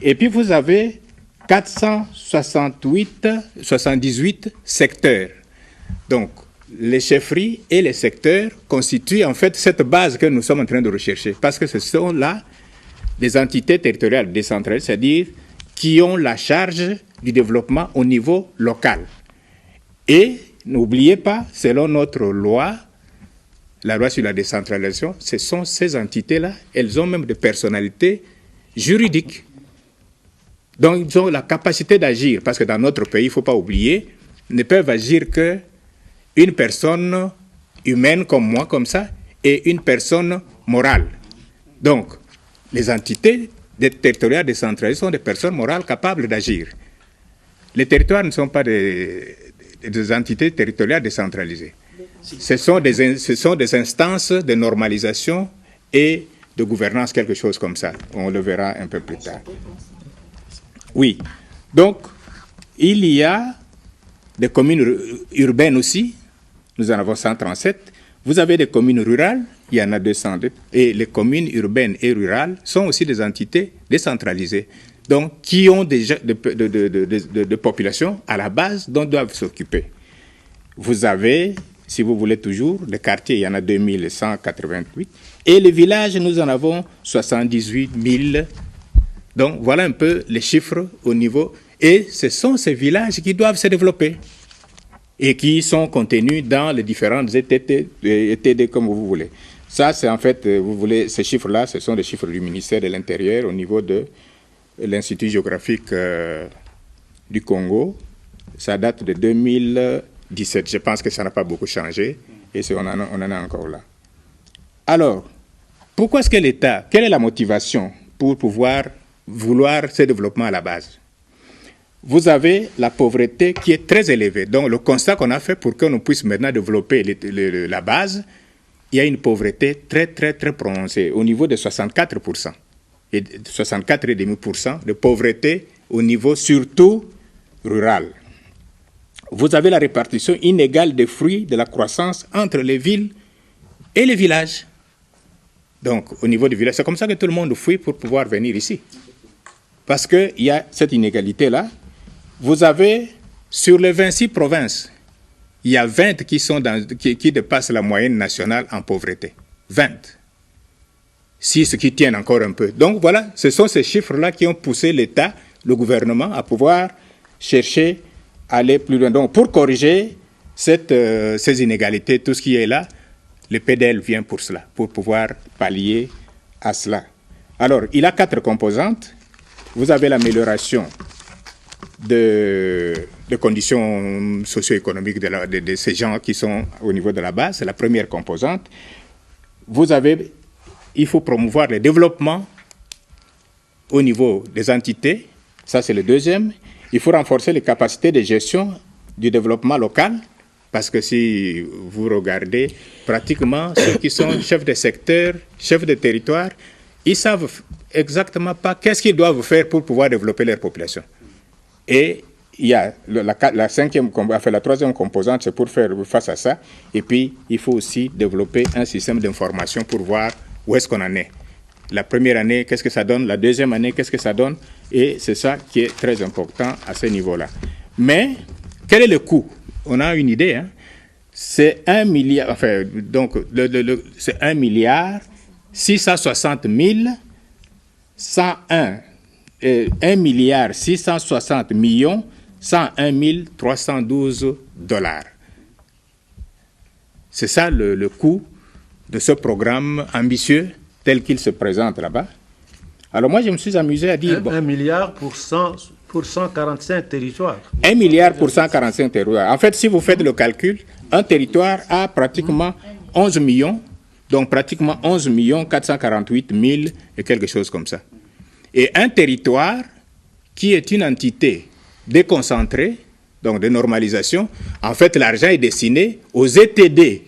Et puis vous avez 478 secteurs. Donc, les chefferies et les secteurs constituent en fait cette base que nous sommes en train de rechercher. Parce que ce sont là des entités territoriales décentralisées, c'est-à-dire qui ont la charge du développement au niveau local. Et n'oubliez pas, selon notre loi, la loi sur la décentralisation, ce sont ces entités-là, elles ont même des personnalités juridiques. Donc, ils ont la capacité d'agir, parce que dans notre pays, il ne faut pas oublier, ne peuvent agir qu'une personne humaine comme moi, comme ça, et une personne morale. Donc, les entités territoriales décentralisées sont des personnes morales capables d'agir. Les territoires ne sont pas des entités territoriales décentralisées. Ce sont des instances de normalisation et de gouvernance, quelque chose comme ça. On le verra un peu plus tard. Oui. Donc, il y a des communes urbaines aussi. Nous en avons 137. Vous avez des communes rurales, il y en a 200. Et les communes urbaines et rurales sont aussi des entités décentralisées. Donc, qui ont déjà de populations à la base dont doivent s'occuper. Vous avez si vous voulez toujours. Les quartiers, il y en a 2188. Et les villages, nous en avons 78 000. Donc, voilà un peu les chiffres au niveau. Et ce sont ces villages qui doivent se développer et qui sont contenus dans les différentes ETD comme vous voulez. Ça, c'est en fait, vous voulez, ces chiffres-là, ce sont des chiffres du ministère de l'Intérieur au niveau de l'Institut géographique du Congo. Ça date de 2017. Je pense que ça n'a pas beaucoup changé et on en a encore là. Alors, pourquoi est-ce que l'État, quelle est la motivation pour vouloir ce développement à la base? Vous avez la pauvreté qui est très élevée. Donc, le constat qu'on a fait pour qu'on puisse maintenant développer la base, il y a une pauvreté très, très, très prononcée au niveau de 64%. Et 64,5% de pauvreté au niveau surtout rural. Vous avez la répartition inégale des fruits de la croissance entre les villes et les villages. Donc, au niveau du village, c'est comme ça que tout le monde fuit pour pouvoir venir ici. Parce qu'il y a cette inégalité-là. Vous avez, sur les 26 provinces, il y a 20 qui dépassent la moyenne nationale en pauvreté. 20. 6 qui tiennent encore un peu. Donc voilà, ce sont ces chiffres-là qui ont poussé l'État, le gouvernement, à pouvoir chercher à aller plus loin. Donc pour corriger ces inégalités, tout ce qui est là, le PDL vient pour cela, pour pouvoir pallier à cela. Alors, il a 4 composantes. Vous avez l'amélioration des conditions socio-économiques de ces gens qui sont au niveau de la base, c'est la première composante. Il faut promouvoir le développement au niveau des entités, ça c'est le deuxième. Il faut renforcer les capacités de gestion du développement local, parce que si vous regardez, pratiquement ceux qui sont chefs de secteur, chefs de territoire, ils ne savent exactement pas qu'est-ce qu'ils doivent faire pour pouvoir développer leur population. Et il y a la troisième composante, c'est pour faire face à ça. Et puis, il faut aussi développer un système d'information pour voir où est-ce qu'on en est. La première année, qu'est-ce que ça donne? La deuxième année, qu'est-ce que ça donne? Et c'est ça qui est très important à ce niveau-là. Mais, quel est le coût? On a une idée. Hein? C'est 1 milliard, enfin, donc, c'est 1 milliard 660 101. 1 milliard 660 millions 101 312 $. C'est ça le coût de ce programme ambitieux tel qu'il se présente là-bas. Alors moi, je me suis amusé à dire... 1 milliard pour 145 territoires. 1 milliard pour 145 territoires. En fait, si vous faites le calcul, un territoire a pratiquement 11 millions, donc pratiquement 11 448 000 et quelque chose comme ça. Et un territoire qui est une entité déconcentrée, donc de normalisation, en fait, l'argent est destiné aux ETD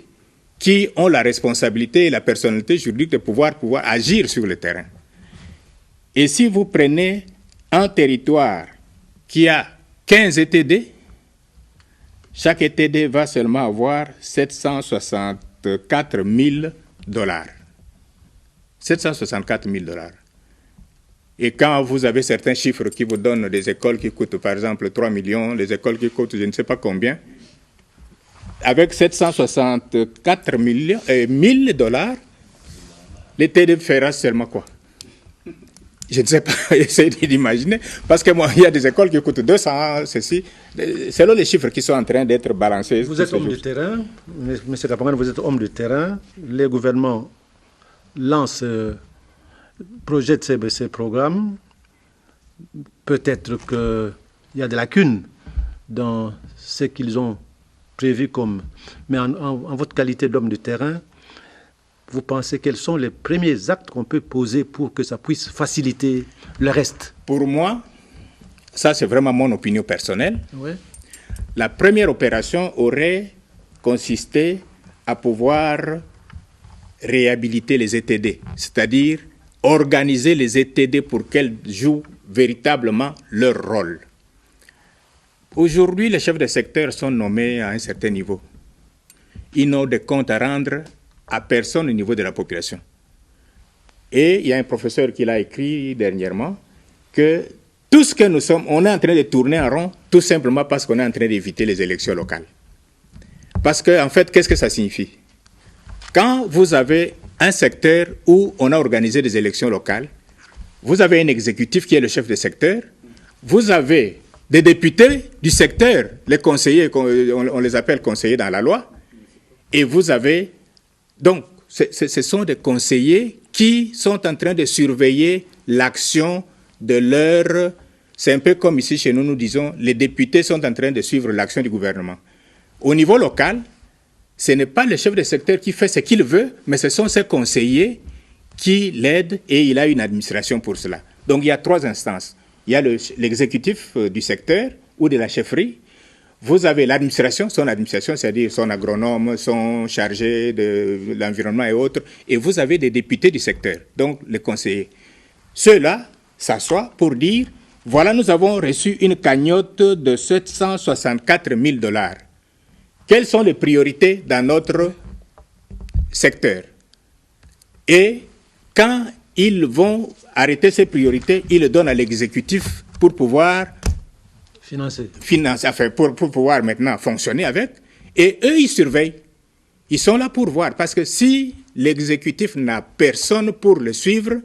qui ont la responsabilité et la personnalité juridique de pouvoir agir sur le terrain. Et si vous prenez un territoire qui a 15 ETD, chaque ETD va seulement avoir 764 000 $. 764 000 $. Et quand vous avez certains chiffres qui vous donnent des écoles qui coûtent, par exemple, 3 millions, des écoles qui coûtent je ne sais pas combien, avec 764 000 $, l'ETD fera seulement quoi? Je ne sais pas, essayez d'imaginer, parce que moi, il y a des écoles qui coûtent 200, ceci, selon les chiffres qui sont en train d'être balancés. Vous êtes homme de terrain, M. Kapangana, vous êtes homme de terrain, les gouvernements lancent... projette ces programmes, peut-être qu'il y a des lacunes dans ce qu'ils ont prévu comme... Mais en votre qualité d'homme de terrain, vous pensez quels sont les premiers actes qu'on peut poser pour que ça puisse faciliter le reste? Pour moi, ça c'est vraiment mon opinion personnelle. Oui. La première opération aurait consisté à pouvoir réhabiliter les ETD, c'est-à-dire organiser les ETD pour qu'elles jouent véritablement leur rôle. Aujourd'hui, les chefs de secteur sont nommés à un certain niveau. Ils n'ont de comptes à rendre à personne au niveau de la population. Et il y a un professeur qui l'a écrit dernièrement que tout ce que nous sommes, on est en train de tourner en rond tout simplement parce qu'on est en train d'éviter les élections locales. Parce que, en fait, qu'est-ce que ça signifie? Quand vous avez un secteur où on a organisé des élections locales, vous avez un exécutif qui est le chef de secteur, vous avez des députés du secteur, les conseillers, on les appelle conseillers dans la loi, et vous avez... Donc, ce sont des conseillers qui sont en train de surveiller l'action de leur... C'est un peu comme ici chez nous, nous disons, les députés sont en train de suivre l'action du gouvernement. Au niveau local, ce n'est pas le chef de secteur qui fait ce qu'il veut, mais ce sont ses conseillers qui l'aident et il a une administration pour cela. Donc il y a 3 instances. Il y a l'exécutif du secteur ou de la chefferie. Vous avez l'administration, son administration, c'est-à-dire son agronome, son chargé de l'environnement et autres. Et vous avez des députés du secteur, donc les conseillers. Ceux-là s'assoient pour dire, voilà, nous avons reçu une cagnotte de 764 000 $. Quelles sont les priorités dans notre secteur? Et quand ils vont arrêter ces priorités, ils le donnent à l'exécutif pour pouvoir financer, enfin, pour pouvoir maintenant fonctionner avec. Et eux, ils surveillent. Ils sont là pour voir. Parce que si l'exécutif n'a personne pour le suivre,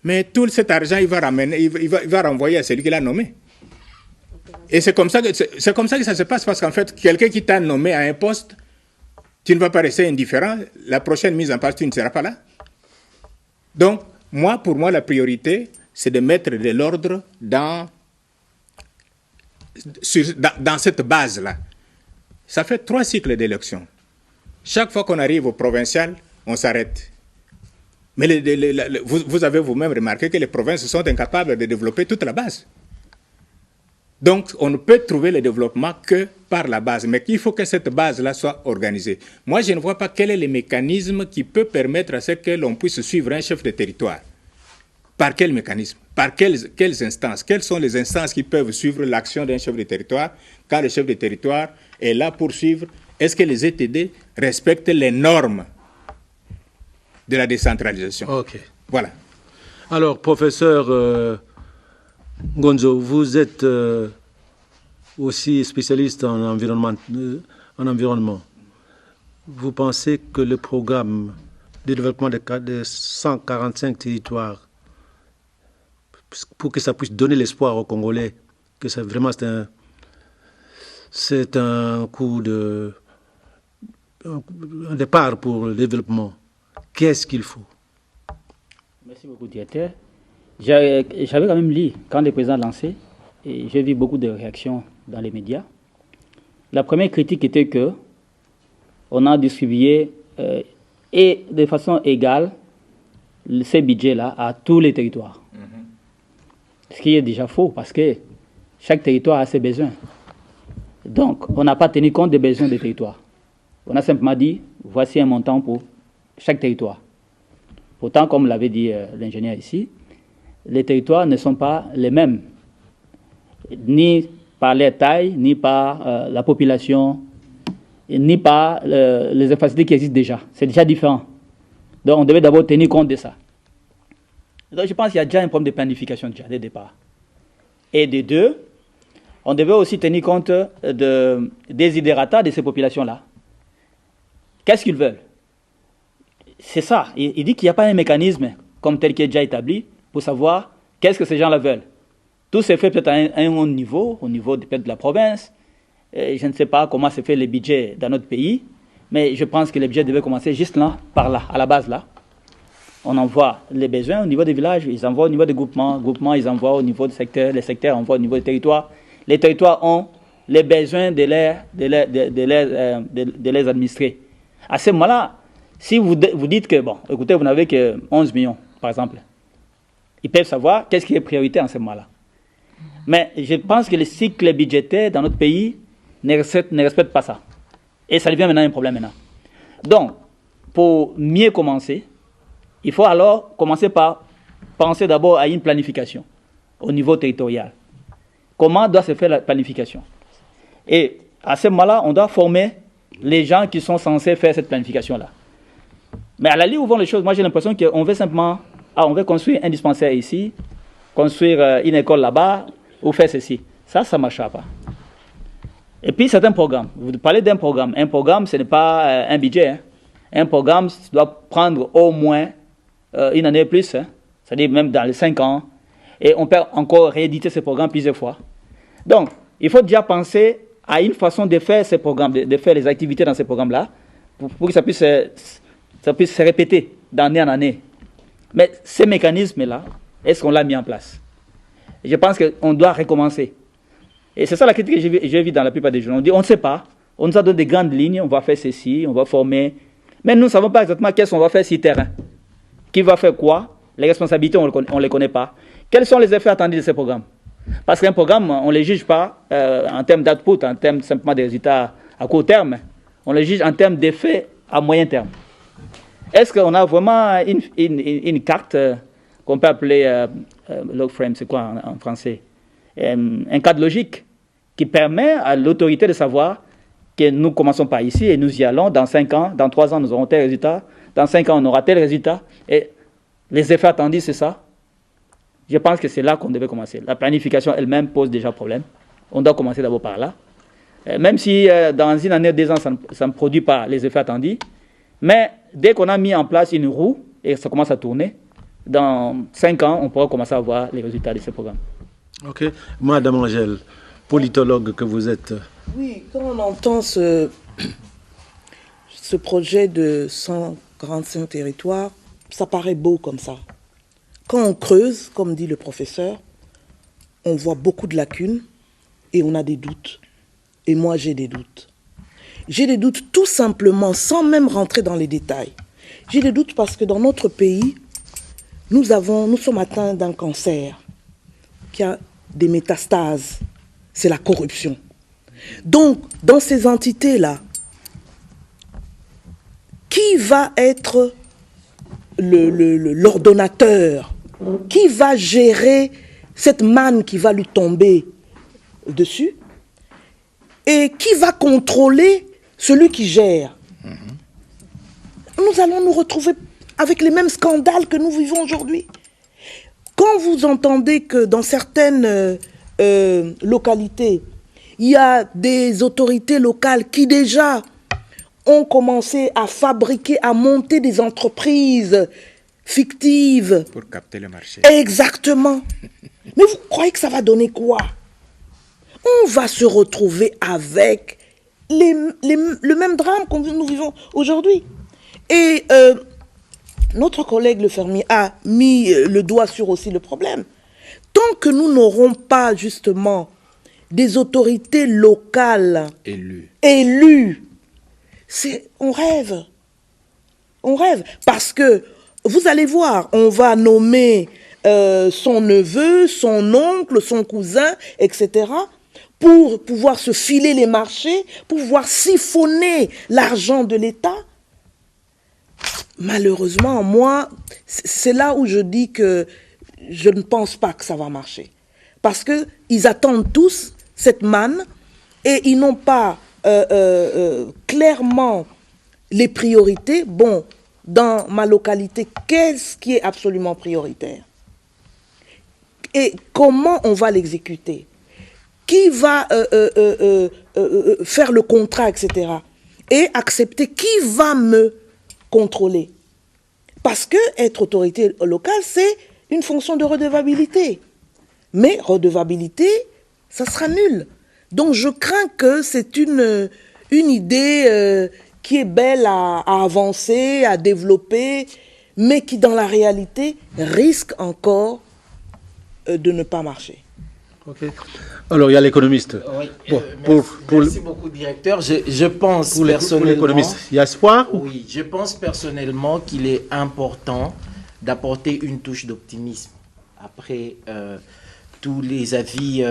mais tout cet argent, il va renvoyer à celui qui l'a nommé. Et c'est comme ça que ça se passe, parce qu'en fait, quelqu'un qui t'a nommé à un poste, tu ne vas pas rester indifférent. La prochaine mise en place, tu ne seras pas là. Donc, pour moi, la priorité, c'est de mettre de l'ordre dans cette base-là. Ça fait 3 cycles d'élections. Chaque fois qu'on arrive au provincial, on s'arrête. Mais vous avez vous-même remarqué que les provinces sont incapables de développer toute la base. Donc, on ne peut trouver le développement que par la base, mais il faut que cette base-là soit organisée. Moi, je ne vois pas quel est le mécanisme qui peut permettre à ce que l'on puisse suivre un chef de territoire. Par quel mécanisme? Par quelles instances? Quelles sont les instances qui peuvent suivre l'action d'un chef de territoire quand le chef de territoire est là pour suivre? Est-ce que les ETD respectent les normes de la décentralisation? Ok. Voilà. Alors, professeur Gonzo, vous êtes aussi spécialiste en environnement. Vous pensez que le programme de développement de 145 territoires, pour que ça puisse donner l'espoir aux Congolais, que ça, vraiment c'est un coup un départ pour le développement, qu'est-ce qu'il faut? Merci beaucoup, directeur. J'avais quand même lu quand le président lancé, et j'ai vu beaucoup de réactions dans les médias. La première critique était que on a distribué et de façon égale ces budgets-là à tous les territoires. Ce qui est déjà faux, parce que chaque territoire a ses besoins. Donc, on n'a pas tenu compte des besoins des territoires. On a simplement dit, voici un montant pour chaque territoire. Pourtant, comme l'avait dit l'ingénieur ici, les territoires ne sont pas les mêmes, ni par leur taille, ni par la population, ni par les infrastructures qui existent déjà. C'est déjà différent. Donc, on devait d'abord tenir compte de ça. Donc, je pense qu'il y a déjà un problème de planification déjà, dès le départ. Et de deux, on devait aussi tenir compte des desiderata de ces populations-là. Qu'est-ce qu'ils veulent? C'est ça. Il dit qu'il n'y a pas un mécanisme comme tel qui est déjà établi pour savoir qu'est-ce que ces gens-là veulent. Tout se fait peut-être à un haut niveau, au niveau peut-être de la province. Je ne sais pas comment se fait les budgets dans notre pays, mais je pense que les budgets devaient commencer juste là, par là, à la base là. On envoie les besoins au niveau des villages, ils envoient au niveau des groupements, ils envoient au niveau du secteur, les secteurs envoient au niveau des territoires. Les territoires ont les besoins de les administrer. À ce moment-là, si vous dites que, bon, écoutez, vous n'avez que 11 millions, par exemple, ils peuvent savoir qu'est-ce qui est priorité en ce moment-là. Mais je pense que le cycle budgétaire dans notre pays ne respecte pas ça. Et ça devient maintenant un problème maintenant. Donc, pour mieux commencer, il faut alors commencer par penser d'abord à une planification au niveau territorial. Comment doit se faire la planification? Et à ce moment-là, on doit former les gens qui sont censés faire cette planification-là. Mais à la ligne où vont les choses, moi j'ai l'impression qu'on veut simplement, on veut construire un dispensaire ici, construire une école là-bas, ou faire ceci. Ça ne marchera pas. Et puis certains programmes. Vous parlez d'un programme. Un programme, ce n'est pas un budget. Hein. Un programme doit prendre au moins une année plus. Hein. C'est-à-dire même dans les 5 ans. Et on peut encore rééditer ce programme plusieurs fois. Donc, il faut déjà penser à une façon de faire ces programmes, de faire les activités dans ces programmes-là, pour que ça puisse se répéter d'année en année. Mais ces mécanismes-là, est-ce qu'on l'a mis en place? Je pense qu'on doit recommencer. Et c'est ça la critique que j'ai vue dans la plupart des journaux. On dit, on ne sait pas, on nous a donné des grandes lignes, on va faire ceci, on va former. Mais nous ne savons pas exactement qu'est-ce qu'on va faire sur le terrain. Qui va faire quoi? Les responsabilités, on ne les connaît pas. Quels sont les effets attendus de ces programmes? Parce qu'un programme, on ne les juge pas en termes d'output, en termes simplement des résultats à court terme. On les juge en termes d'effets à moyen terme. Est-ce qu'on a vraiment une carte qu'on peut appeler log frame, c'est quoi en français? Un cadre logique qui permet à l'autorité de savoir que nous ne commençons pas ici et nous y allons. Dans 5 ans, dans 3 ans, nous aurons tel résultat. Dans 5 ans, on aura tel résultat. Et les effets attendus, c'est ça. Je pense que c'est là qu'on devait commencer. La planification elle-même pose déjà problème. On doit commencer d'abord par là. Même si dans une année, 2 ans, ça ne produit pas les effets attendus. Mais dès qu'on a mis en place une roue et ça commence à tourner, dans 5 ans, on pourra commencer à voir les résultats de ce programme. Ok. Madame Angèle, politologue que vous êtes. Oui, quand on entend ce projet de 145 territoires, ça paraît beau comme ça. Quand on creuse, comme dit le professeur, on voit beaucoup de lacunes et on a des doutes. Et moi, j'ai des doutes. J'ai des doutes tout simplement, sans même rentrer dans les détails. J'ai des doutes parce que dans notre pays, nous sommes atteints d'un cancer qui a des métastases. C'est la corruption. Donc, dans ces entités-là, qui va être l'ordonnateur? Qui va gérer cette manne qui va lui tomber dessus? Et qui va contrôler celui qui gère? Nous allons nous retrouver avec les mêmes scandales que nous vivons aujourd'hui. Quand vous entendez que dans certaines localités, il y a des autorités locales qui déjà ont commencé à fabriquer, à monter des entreprises fictives. Pour capter le marché. Exactement. Mais vous croyez que ça va donner quoi? On va se retrouver avec le même drame que nous vivons aujourd'hui. Et notre collègue Le Fermier a mis le doigt sur aussi le problème. Tant que nous n'aurons pas justement des autorités locales élues, on rêve. On rêve. Parce que, vous allez voir, on va nommer son neveu, son oncle, son cousin, etc., pour pouvoir se filer les marchés, pour pouvoir siphonner l'argent de l'État. Malheureusement, moi, c'est là où je dis que je ne pense pas que ça va marcher. Parce qu'ils attendent tous cette manne et ils n'ont pas clairement les priorités. Bon, dans ma localité, qu'est-ce qui est absolument prioritaire? Et comment on va l'exécuter? Qui va faire le contrat, etc. Et accepter qui va me contrôler? Parce que être autorité locale, c'est une fonction de redevabilité. Mais redevabilité, ça sera nul. Donc je crains que c'est une idée qui est belle à avancer, à développer, mais qui dans la réalité risque encore de ne pas marcher. Ok. Alors il y a l'économiste. Oui. Merci beaucoup, directeur. Je pense personnellement... Il y a espoir? Oui, je pense personnellement qu'il est important d'apporter une touche d'optimisme après tous les avis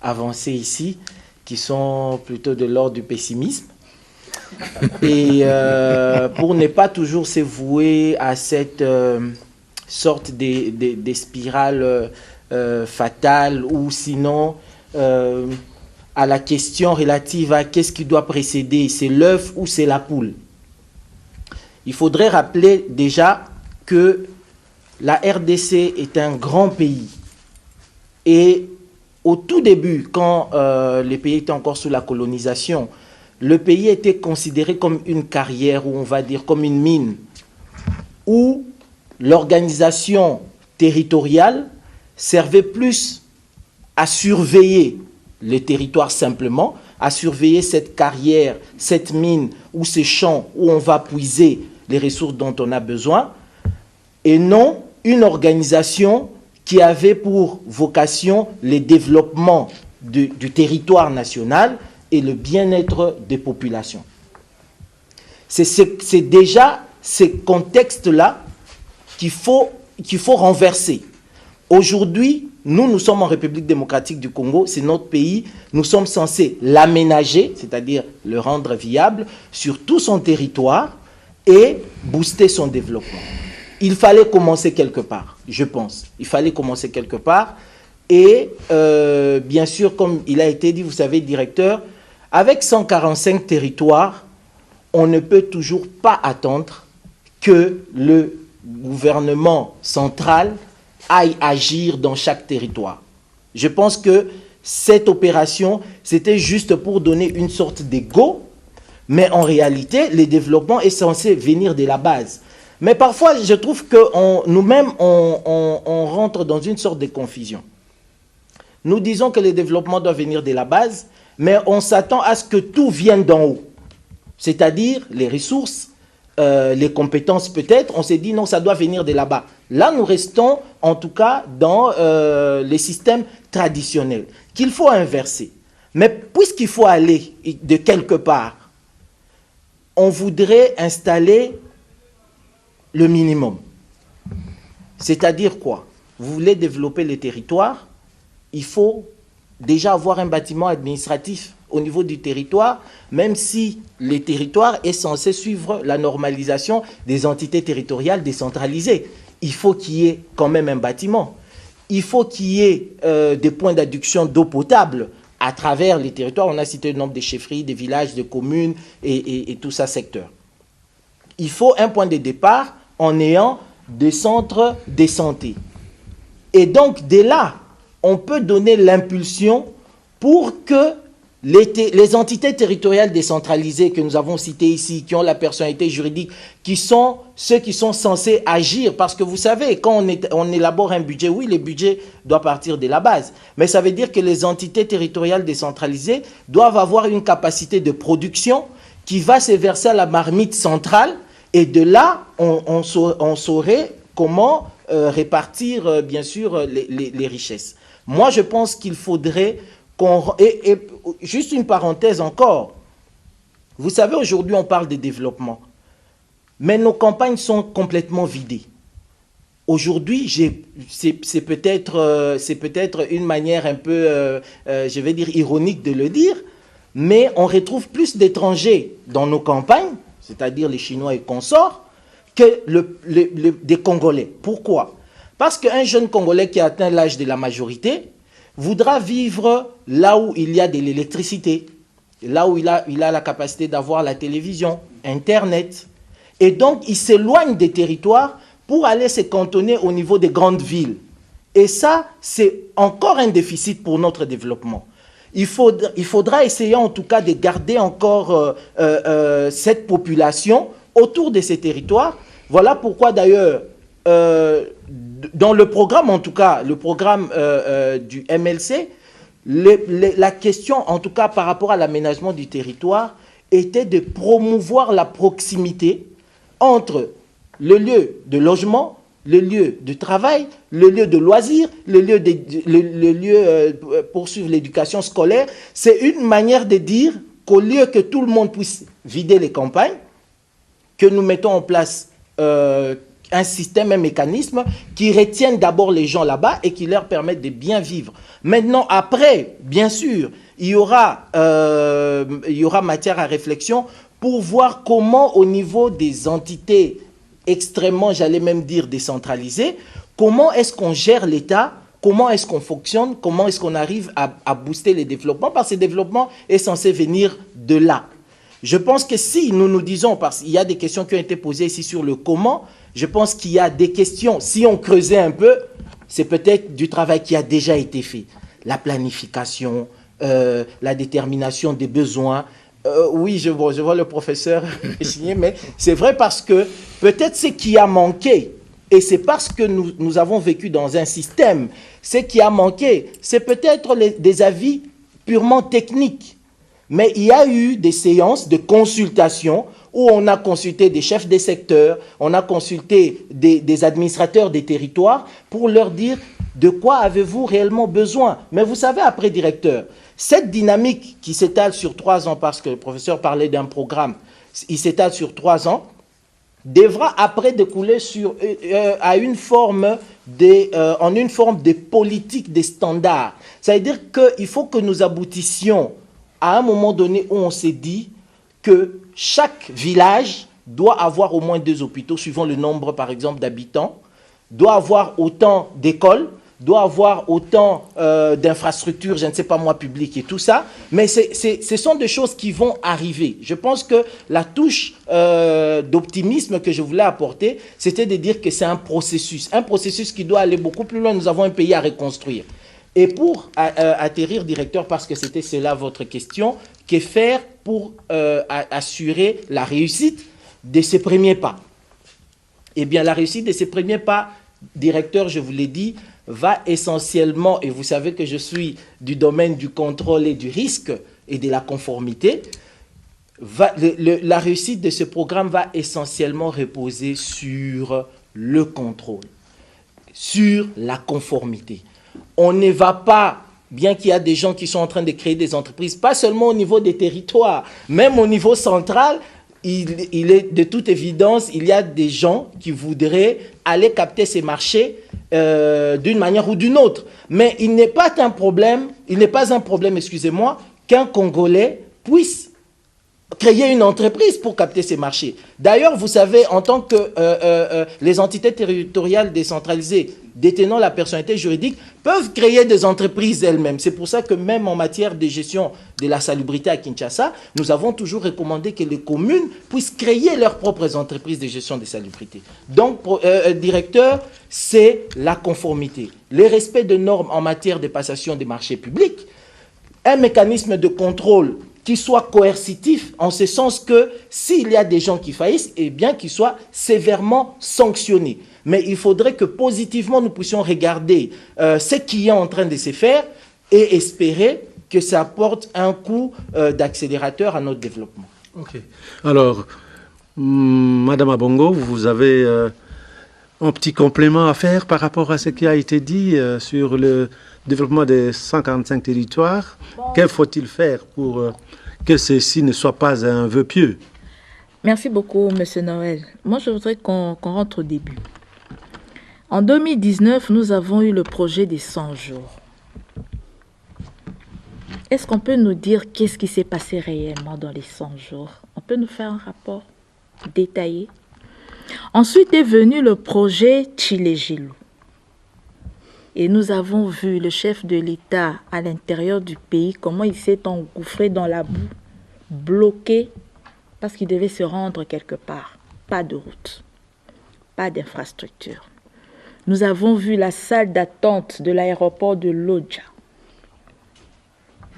avancés ici, qui sont plutôt de l'ordre du pessimisme. Et pour ne pas toujours se vouer à cette sorte des spirales fatales, ou sinon à la question relative à qu'est-ce qui doit précéder, c'est l'œuf ou c'est la poule. Il faudrait rappeler déjà que la RDC est un grand pays et au tout début, quand les pays étaient encore sous la colonisation, le pays était considéré comme une carrière, ou on va dire comme une mine, où l'organisation territoriale servait plus à surveiller le territoire simplement, à surveiller cette carrière, cette mine ou ces champs où on va puiser les ressources dont on a besoin, et non une organisation qui avait pour vocation le développement du territoire national et le bien-être des populations. C'est déjà ces contextes-là qu'il faut renverser. Aujourd'hui, nous sommes en République démocratique du Congo, c'est notre pays, nous sommes censés l'aménager, c'est-à-dire le rendre viable sur tout son territoire et booster son développement. Il fallait commencer quelque part, je pense. Il fallait commencer quelque part. Et bien sûr, comme il a été dit, vous savez, directeur, avec 145 territoires, on ne peut toujours pas attendre que le gouvernement central aille agir dans chaque territoire. Je pense que cette opération, c'était juste pour donner une sorte d'égo, mais en réalité, le développement est censé venir de la base. Mais parfois, je trouve que nous-mêmes, on rentre dans une sorte de confusion. Nous disons que le développement doit venir de la base, mais on s'attend à ce que tout vienne d'en haut. C'est-à-dire les ressources, les compétences peut-être, on s'est dit non, ça doit venir de là-bas. Là, nous restons en tout cas dans les systèmes traditionnels qu'il faut inverser. Mais puisqu'il faut aller de quelque part, on voudrait installer le minimum. C'est-à-dire quoi? Vous voulez développer les territoires, il faut déjà avoir un bâtiment administratif au niveau du territoire, même si le territoire est censé suivre la normalisation des entités territoriales décentralisées. Il faut qu'il y ait quand même un bâtiment. Il faut qu'il y ait des points d'adduction d'eau potable à travers les territoires. On a cité le nombre des chefferies, des villages, des communes et tout ça secteur. Il faut un point de départ en ayant des centres de santé. Et donc, dès là, on peut donner l'impulsion pour que les entités territoriales décentralisées que nous avons citées ici, qui ont la personnalité juridique, qui sont ceux qui sont censés agir. Parce que vous savez, quand on élabore un budget, oui, le budget doit partir de la base. Mais ça veut dire que les entités territoriales décentralisées doivent avoir une capacité de production qui va se verser à la marmite centrale. Et de là, on saurait comment répartir, bien sûr, les richesses. Moi, je pense qu'il faudrait qu'on... Et juste une parenthèse encore. Vous savez, aujourd'hui, on parle de développement. Mais nos campagnes sont complètement vidées. Aujourd'hui, c'est peut-être une manière un peu, je vais dire, ironique de le dire, mais on retrouve plus d'étrangers dans nos campagnes, c'est-à-dire les Chinois et consorts, que des Congolais. Pourquoi? Parce qu'un jeune Congolais qui a atteint l'âge de la majorité voudra vivre là où il y a de l'électricité, là où il a la capacité d'avoir la télévision, Internet. Et donc, il s'éloigne des territoires pour aller se cantonner au niveau des grandes villes. Et ça, c'est encore un déficit pour notre développement. Il faudra essayer en tout cas de garder encore cette population autour de ces territoires. Voilà pourquoi d'ailleurs, dans le programme en tout cas, le programme du MLC, la question en tout cas par rapport à l'aménagement du territoire était de promouvoir la proximité entre le lieu de logement, le lieu de travail, le lieu de loisirs, le lieu pour suivre l'éducation scolaire. C'est une manière de dire qu'au lieu que tout le monde puisse vider les campagnes, que nous mettons en place un système, un mécanisme qui retienne d'abord les gens là-bas et qui leur permette de bien vivre. Maintenant, après, bien sûr, il y aura matière à réflexion pour voir comment, au niveau des entités extrêmement, j'allais même dire décentralisées, comment est-ce qu'on gère l'État, comment est-ce qu'on fonctionne, comment est-ce qu'on arrive à booster les développements, parce que le développement est censé venir de là. Je pense que si nous nous disons, parce qu'il y a des questions qui ont été posées ici sur le comment, je pense qu'il y a des questions, si on creusait un peu, c'est peut-être du travail qui a déjà été fait. la planification, la détermination des besoins. Oui, je vois le professeur signer, mais c'est vrai parce que peut-être ce qui a manqué, et c'est parce que nous avons vécu dans un système, ce qui a manqué, c'est peut-être des avis purement techniques. Mais il y a eu des séances de consultation où on a consulté des chefs des secteurs, on a consulté des administrateurs des territoires pour leur dire de quoi avez-vous réellement besoin. Mais vous savez, après, directeur, cette dynamique qui s'étale sur 3 ans, parce que le professeur parlait d'un programme, il s'étale sur 3 ans, devra après découler en une forme de politique des standards. Ça veut dire qu'il faut que nous aboutissions à un moment donné où on s'est dit que chaque village doit avoir au moins 2 hôpitaux, suivant le nombre, par exemple, d'habitants, doit avoir autant d'écoles, doit avoir autant d'infrastructures, je ne sais pas moi, publiques et tout ça. Mais ce sont des choses qui vont arriver. Je pense que la touche d'optimisme que je voulais apporter, c'était de dire que c'est un processus qui doit aller beaucoup plus loin. Nous avons un pays à reconstruire. Et pour atterrir, directeur, parce que c'était cela votre question, que faire pour assurer la réussite de ces premiers pas? Eh bien, la réussite de ces premiers pas, directeur, je vous l'ai dit, va essentiellement, et vous savez que je suis du domaine du contrôle et du risque et de la conformité, la réussite de ce programme va essentiellement reposer sur le contrôle, sur la conformité. On ne va pas, bien qu'il y a des gens qui sont en train de créer des entreprises, pas seulement au niveau des territoires, même au niveau central, il est de toute évidence, il y a des gens qui voudraient aller capter ces marchés d'une manière ou d'une autre. Mais il n'est pas un problème, excusez-moi, qu'un Congolais puisse créer une entreprise pour capter ces marchés. D'ailleurs, vous savez, en tant que les entités territoriales décentralisées détenant la personnalité juridique peuvent créer des entreprises elles-mêmes. C'est pour ça que même en matière de gestion de la salubrité à Kinshasa, nous avons toujours recommandé que les communes puissent créer leurs propres entreprises de gestion de salubrité. Donc, directeur, c'est la conformité, le respect de normes en matière de passation des marchés publics, un mécanisme de contrôle qui soit coercitif, en ce sens que s'il y a des gens qui faillissent, eh bien qu'ils soient sévèrement sanctionnés. Mais il faudrait que positivement nous puissions regarder ce qui est en train de se faire et espérer que ça apporte un coup d'accélérateur à notre développement. Ok. Alors, Madame Abongo, vous avez un petit complément à faire par rapport à ce qui a été dit sur le développement des 145 territoires. Qu'est-ce qu'il faut-il faire pour que ceci ne soit pas un vœu pieux? Merci beaucoup, M. Noël. Moi, je voudrais qu'on rentre au début. En 2019, nous avons eu le projet des 100 jours. Est-ce qu'on peut nous dire qu'est-ce qui s'est passé réellement dans les 100 jours? On peut nous faire un rapport détaillé? Ensuite est venu le projet Tshilé-Gilou. Et nous avons vu le chef de l'État à l'intérieur du pays, comment il s'est engouffré dans la boue, bloqué, parce qu'il devait se rendre quelque part. Pas de route, pas d'infrastructure. Nous avons vu la salle d'attente de l'aéroport de Lodja.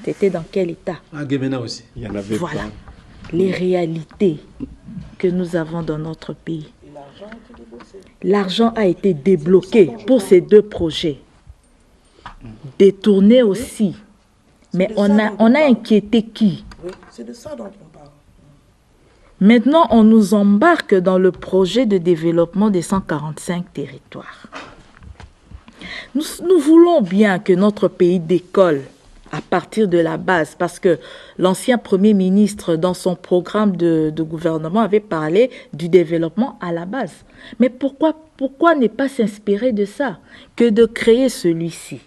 C'était dans quel état? À Guémena aussi. Il y en avait voilà plein. Les réalités que nous avons dans notre pays. L'argent a été débloqué pour ces 2 projets. Détourné aussi. Mais on a inquiété qui? Oui, c'est de ça dont on parle. Maintenant, on nous embarque dans le projet de développement des 145 territoires. Nous voulons bien que notre pays décolle à partir de la base, parce que l'ancien Premier ministre, dans son programme de gouvernement, avait parlé du développement à la base. Mais pourquoi ne pas s'inspirer de ça, que de créer celui-ci,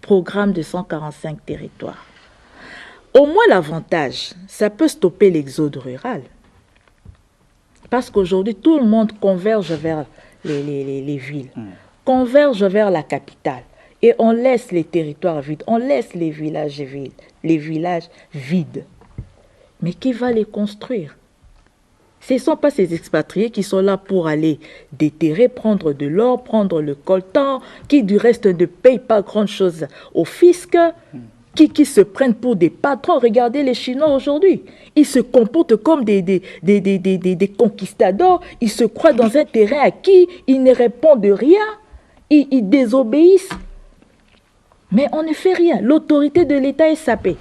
programme de 145 territoires? Au moins l'avantage, ça peut stopper l'exode rural. Parce qu'aujourd'hui, tout le monde converge vers les villes, converge vers la capitale. Et on laisse les territoires vides, on laisse les villages vides. Mais qui va les construire? Ce ne sont pas ces expatriés qui sont là pour aller déterrer, prendre de l'or, prendre le coltan, qui du reste ne payent pas grand-chose au fisc, qui se prennent pour des patrons. Regardez les Chinois aujourd'hui. Ils se comportent comme des conquistadors. Ils se croient dans un terrain acquis. Ils ne répondent de rien. Ils désobéissent. Mais on ne fait rien. L'autorité de l'État est sapée.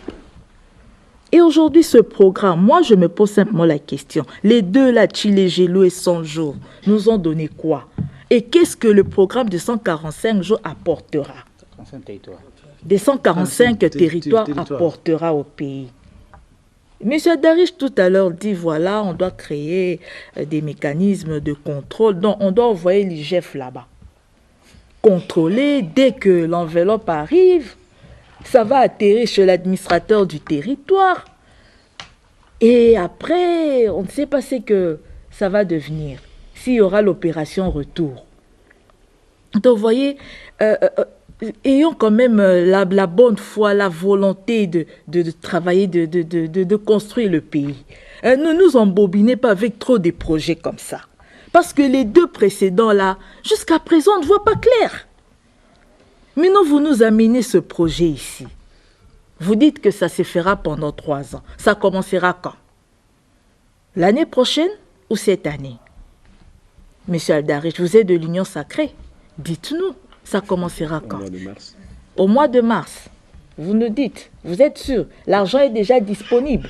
Et aujourd'hui, ce programme, moi, je me pose simplement la question. Les deux, là, Tshilé Gelou et 100 jours, nous ont donné quoi? Et qu'est-ce que le programme de 145 jours apportera? Des 145 territoires apportera au pays. Monsieur Darich tout à l'heure dit, voilà, on doit créer des mécanismes de contrôle. Donc, on doit envoyer l'IGF là-bas. Contrôler dès que l'enveloppe arrive. Ça va atterrir chez l'administrateur du territoire. Et après, on ne sait pas ce que ça va devenir. S'il y aura l'opération retour. Donc, vous voyez, ayons quand même la bonne foi, la volonté de travailler, de construire le pays. Ne nous embobinez pas avec trop de projets comme ça. Parce que les deux précédents là, jusqu'à présent, on ne voit pas clair. Maintenant, vous nous amenez ce projet ici. Vous dites que ça se fera pendant 3 ans. Ça commencera quand? L'année prochaine ou cette année? Monsieur Aldarich, vous êtes de l'Union sacrée. Dites-nous, ça commencera quand? Au mois de mars. Au mois de mars. Vous nous dites, vous êtes sûr, l'argent est déjà disponible.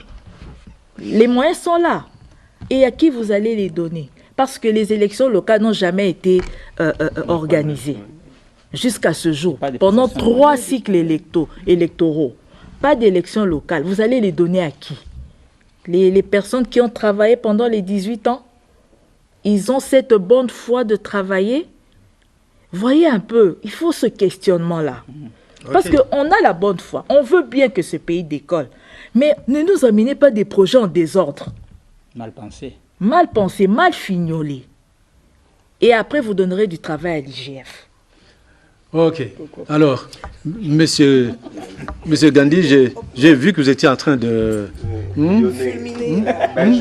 Les moyens sont là. Et à qui vous allez les donner? Parce que les élections locales n'ont jamais été organisées. Jusqu'à ce jour, pendant 3 cycles électoraux, pas d'élections locales. Vous allez les donner à qui? Les personnes qui ont travaillé pendant les 18 ans, ils ont cette bonne foi de travailler. Voyez un peu, il faut ce questionnement-là. Parce qu'on a la bonne foi, on veut bien que ce pays décolle. Mais ne nous amenez pas des projets en désordre. Mal pensés. Mal pensés, mal fignolés. Et après, vous donnerez du travail à l'IGF. Ok. Alors, monsieur Gandhi, j'ai vu que vous étiez en train de... Je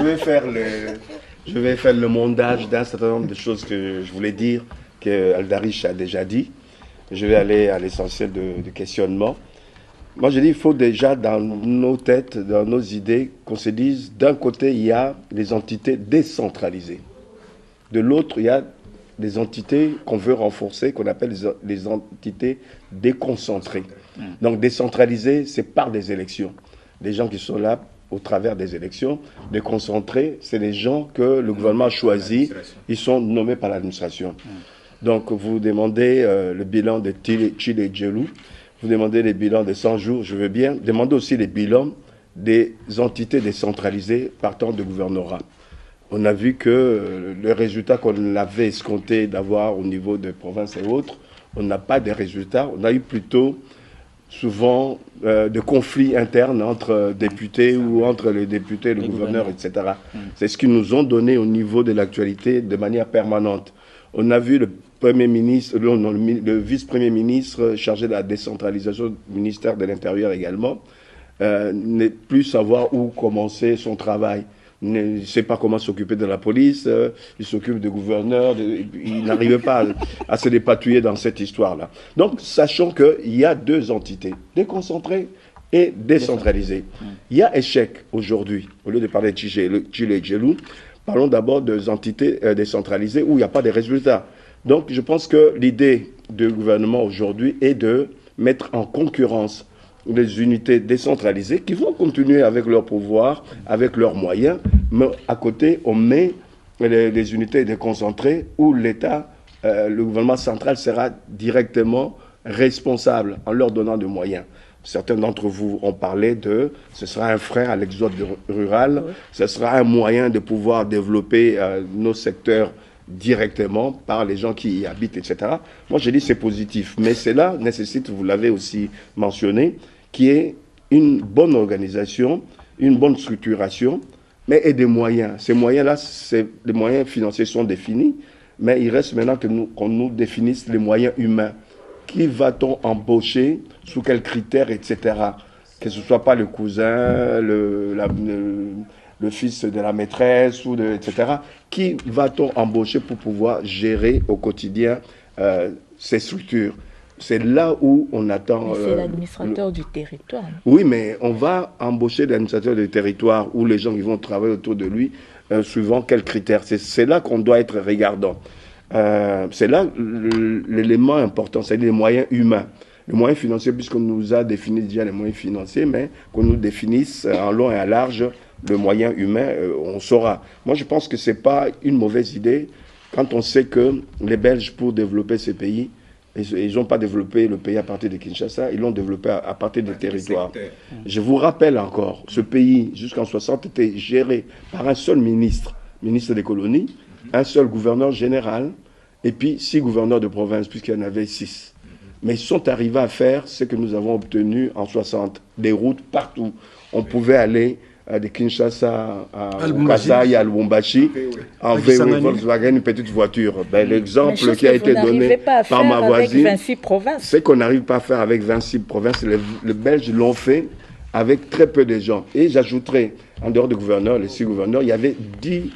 vais faire le mondage d'un certain nombre de choses que je voulais dire, que Aldarich a déjà dit. Je vais aller à l'essentiel du questionnement. Moi, je dis qu'il faut déjà, dans nos têtes, dans nos idées, qu'on se dise, d'un côté, il y a les entités décentralisées. De l'autre, il y a des entités qu'on veut renforcer, qu'on appelle les entités déconcentrées. Donc décentralisées, c'est par des élections. Des gens qui sont là au travers des élections. Déconcentrés, c'est les gens que le gouvernement a choisis, ils sont nommés par l'administration. Donc vous demandez le bilan de Tshilé Gelou, vous demandez les bilans de 100 jours, je veux bien. Demandez aussi les bilans des entités décentralisées partant du gouvernorat. On a vu que le résultat qu'on avait escompté d'avoir au niveau des provinces et autres, on n'a pas de résultats. On a eu plutôt souvent de conflits internes entre députés ou entre les députés et le gouverneur, etc. C'est ce qu'ils nous ont donné au niveau de l'actualité de manière permanente. On a vu le Premier ministre, le vice-premier ministre chargé de la décentralisation du ministère de l'Intérieur également, ne plus savoir où commencer son travail. Il ne sait pas comment s'occuper de la police, il s'occupe de gouverneur, il n'arrive pas à se dépatouiller dans cette histoire-là. Donc, sachant qu'il y a deux entités, déconcentrées et décentralisées. Il y a échec aujourd'hui, au lieu de parler de Tshilé Gelou, parlons d'abord des entités décentralisées où il n'y a pas de résultats. Donc, je pense que l'idée du gouvernement aujourd'hui est de mettre en concurrence les unités décentralisées qui vont continuer avec leur pouvoir, avec leurs moyens, mais à côté, on met les unités déconcentrées où l'État, le gouvernement central sera directement responsable en leur donnant des moyens. Certains d'entre vous ont parlé de ce sera un frein à l'exode rural, ce sera un moyen de pouvoir développer nos secteurs directement par les gens qui y habitent, etc. Moi, je dis c'est positif, mais cela nécessite, vous l'avez aussi mentionné, qui est une bonne organisation, une bonne structuration, mais et des moyens. Ces moyens-là, les moyens financiers sont définis, mais il reste maintenant qu'on nous définisse les moyens humains. Qui va-t-on embaucher, sous quels critères, etc. Que ce ne soit pas le cousin, le fils de la maîtresse, etc. Qui va-t-on embaucher pour pouvoir gérer au quotidien ces structures? C'est là où on attend... C'est l'administrateur du territoire. Oui, mais on va embaucher l'administrateur du territoire ou les gens qui vont travailler autour de lui, suivant quels critères. C'est là qu'on doit être regardant. C'est là l'élément important, c'est les moyens humains. Les moyens financiers, puisqu'on nous a défini déjà les moyens financiers, mais qu'on nous définisse en long et en large le moyen humain, on saura. Moi, je pense que ce n'est pas une mauvaise idée quand on sait que les Belges, pour développer ces pays, ils n'ont pas développé le pays à partir de Kinshasa, ils l'ont développé à partir des territoires. Je vous rappelle encore, ce pays, jusqu'en 60, était géré par un seul ministre des colonies, un seul gouverneur général, et puis 6 gouverneurs de province, puisqu'il y en avait 6. Mais ils sont arrivés à faire ce que nous avons obtenu en 60, des routes partout. On pouvait aller de Kinshasa à Kasai, à Lubumbashi, en VW, Volkswagen, une petite voiture. Ben, l'exemple qui a été donné par ma voisine, c'est qu'on n'arrive pas à faire avec 26 provinces. Les Belges l'ont fait avec très peu de gens. Et j'ajouterai, en dehors des gouverneurs, les 6 gouverneurs, il y avait 10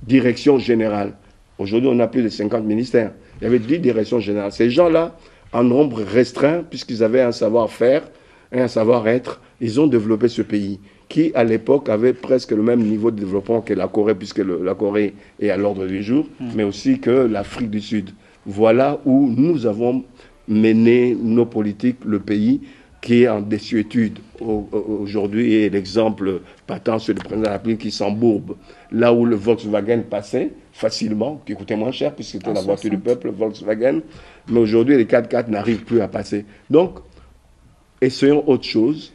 directions générales. Aujourd'hui, on a plus de 50 ministères. Il y avait 10 directions générales. Ces gens-là, en nombre restreint, puisqu'ils avaient un savoir-faire et un savoir-être, ils ont développé ce pays, qui à l'époque avait presque le même niveau de développement que la Corée, puisque la Corée est à l'ordre du jour, mais aussi que l'Afrique du Sud. Voilà où nous avons mené nos politiques, le pays qui est en désuétude aujourd'hui, et l'exemple patent sur le président de la République qui s'embourbe. Là où le Volkswagen passait facilement, qui coûtait moins cher puisque c'était la voiture du peuple, Volkswagen, mais aujourd'hui les 4x4 n'arrivent plus à passer. Donc, essayons autre chose,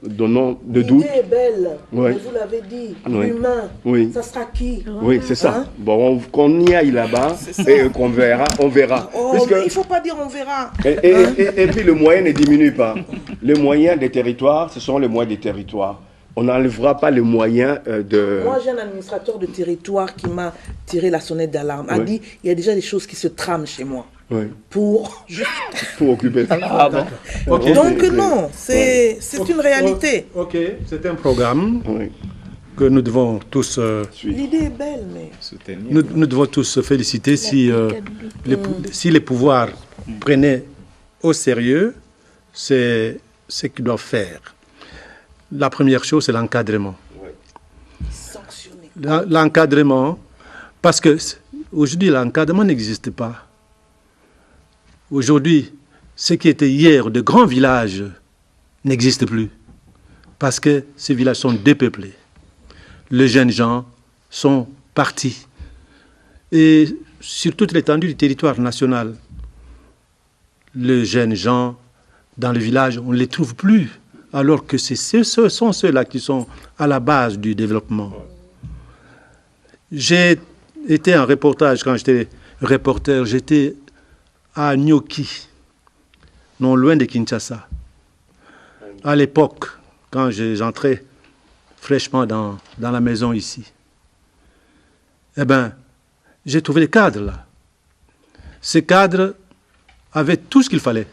donnons de doute. L'idée est belle, Ouais. mais vous l'avez dit, Oui. l'humain, Oui. ça sera qui? Oui, c'est ça. Hein? Bon, qu'on y aille là-bas et qu'on verra, on verra. Oh, Puisque- mais il ne faut pas dire on verra. Et puis le moyen ne diminue pas. Les moyens des territoires, ce sont les moyens des territoires. On n'enlèvera pas les moyens de... Moi, j'ai un administrateur de territoire qui m'a tiré la sonnette d'alarme. A Oui. dit, il y a déjà des choses qui se trament chez moi. Oui, Pour... juste- pour occuper ça. Ah bon. Ok. Donc non, c'est une réalité. Ok, c'est un programme Oui. que nous devons tous, L'idée est belle, mais... Soutenir. nous devons tous se féliciter si si les pouvoirs prenaient au sérieux ce qu'ils doivent faire. La première chose, c'est l'encadrement. Sanctionner. L'encadrement, parce que aujourd'hui, l'encadrement n'existe pas. Aujourd'hui, ce qui était hier de grands villages n'existe plus. Parce que ces villages sont dépeuplés. Les jeunes gens sont partis. Et sur toute l'étendue du territoire national, les jeunes gens dans le village, on ne les trouve plus. Alors que ce sont ceux-là qui sont à la base du développement. J'ai été en reportage, quand j'étais reporter, j'étais à Nyoki, non loin de Kinshasa. À l'époque, quand j'entrais fraîchement dans la maison ici, eh bien, j'ai trouvé des cadres là. Ces cadres avaient tout ce qu'il fallait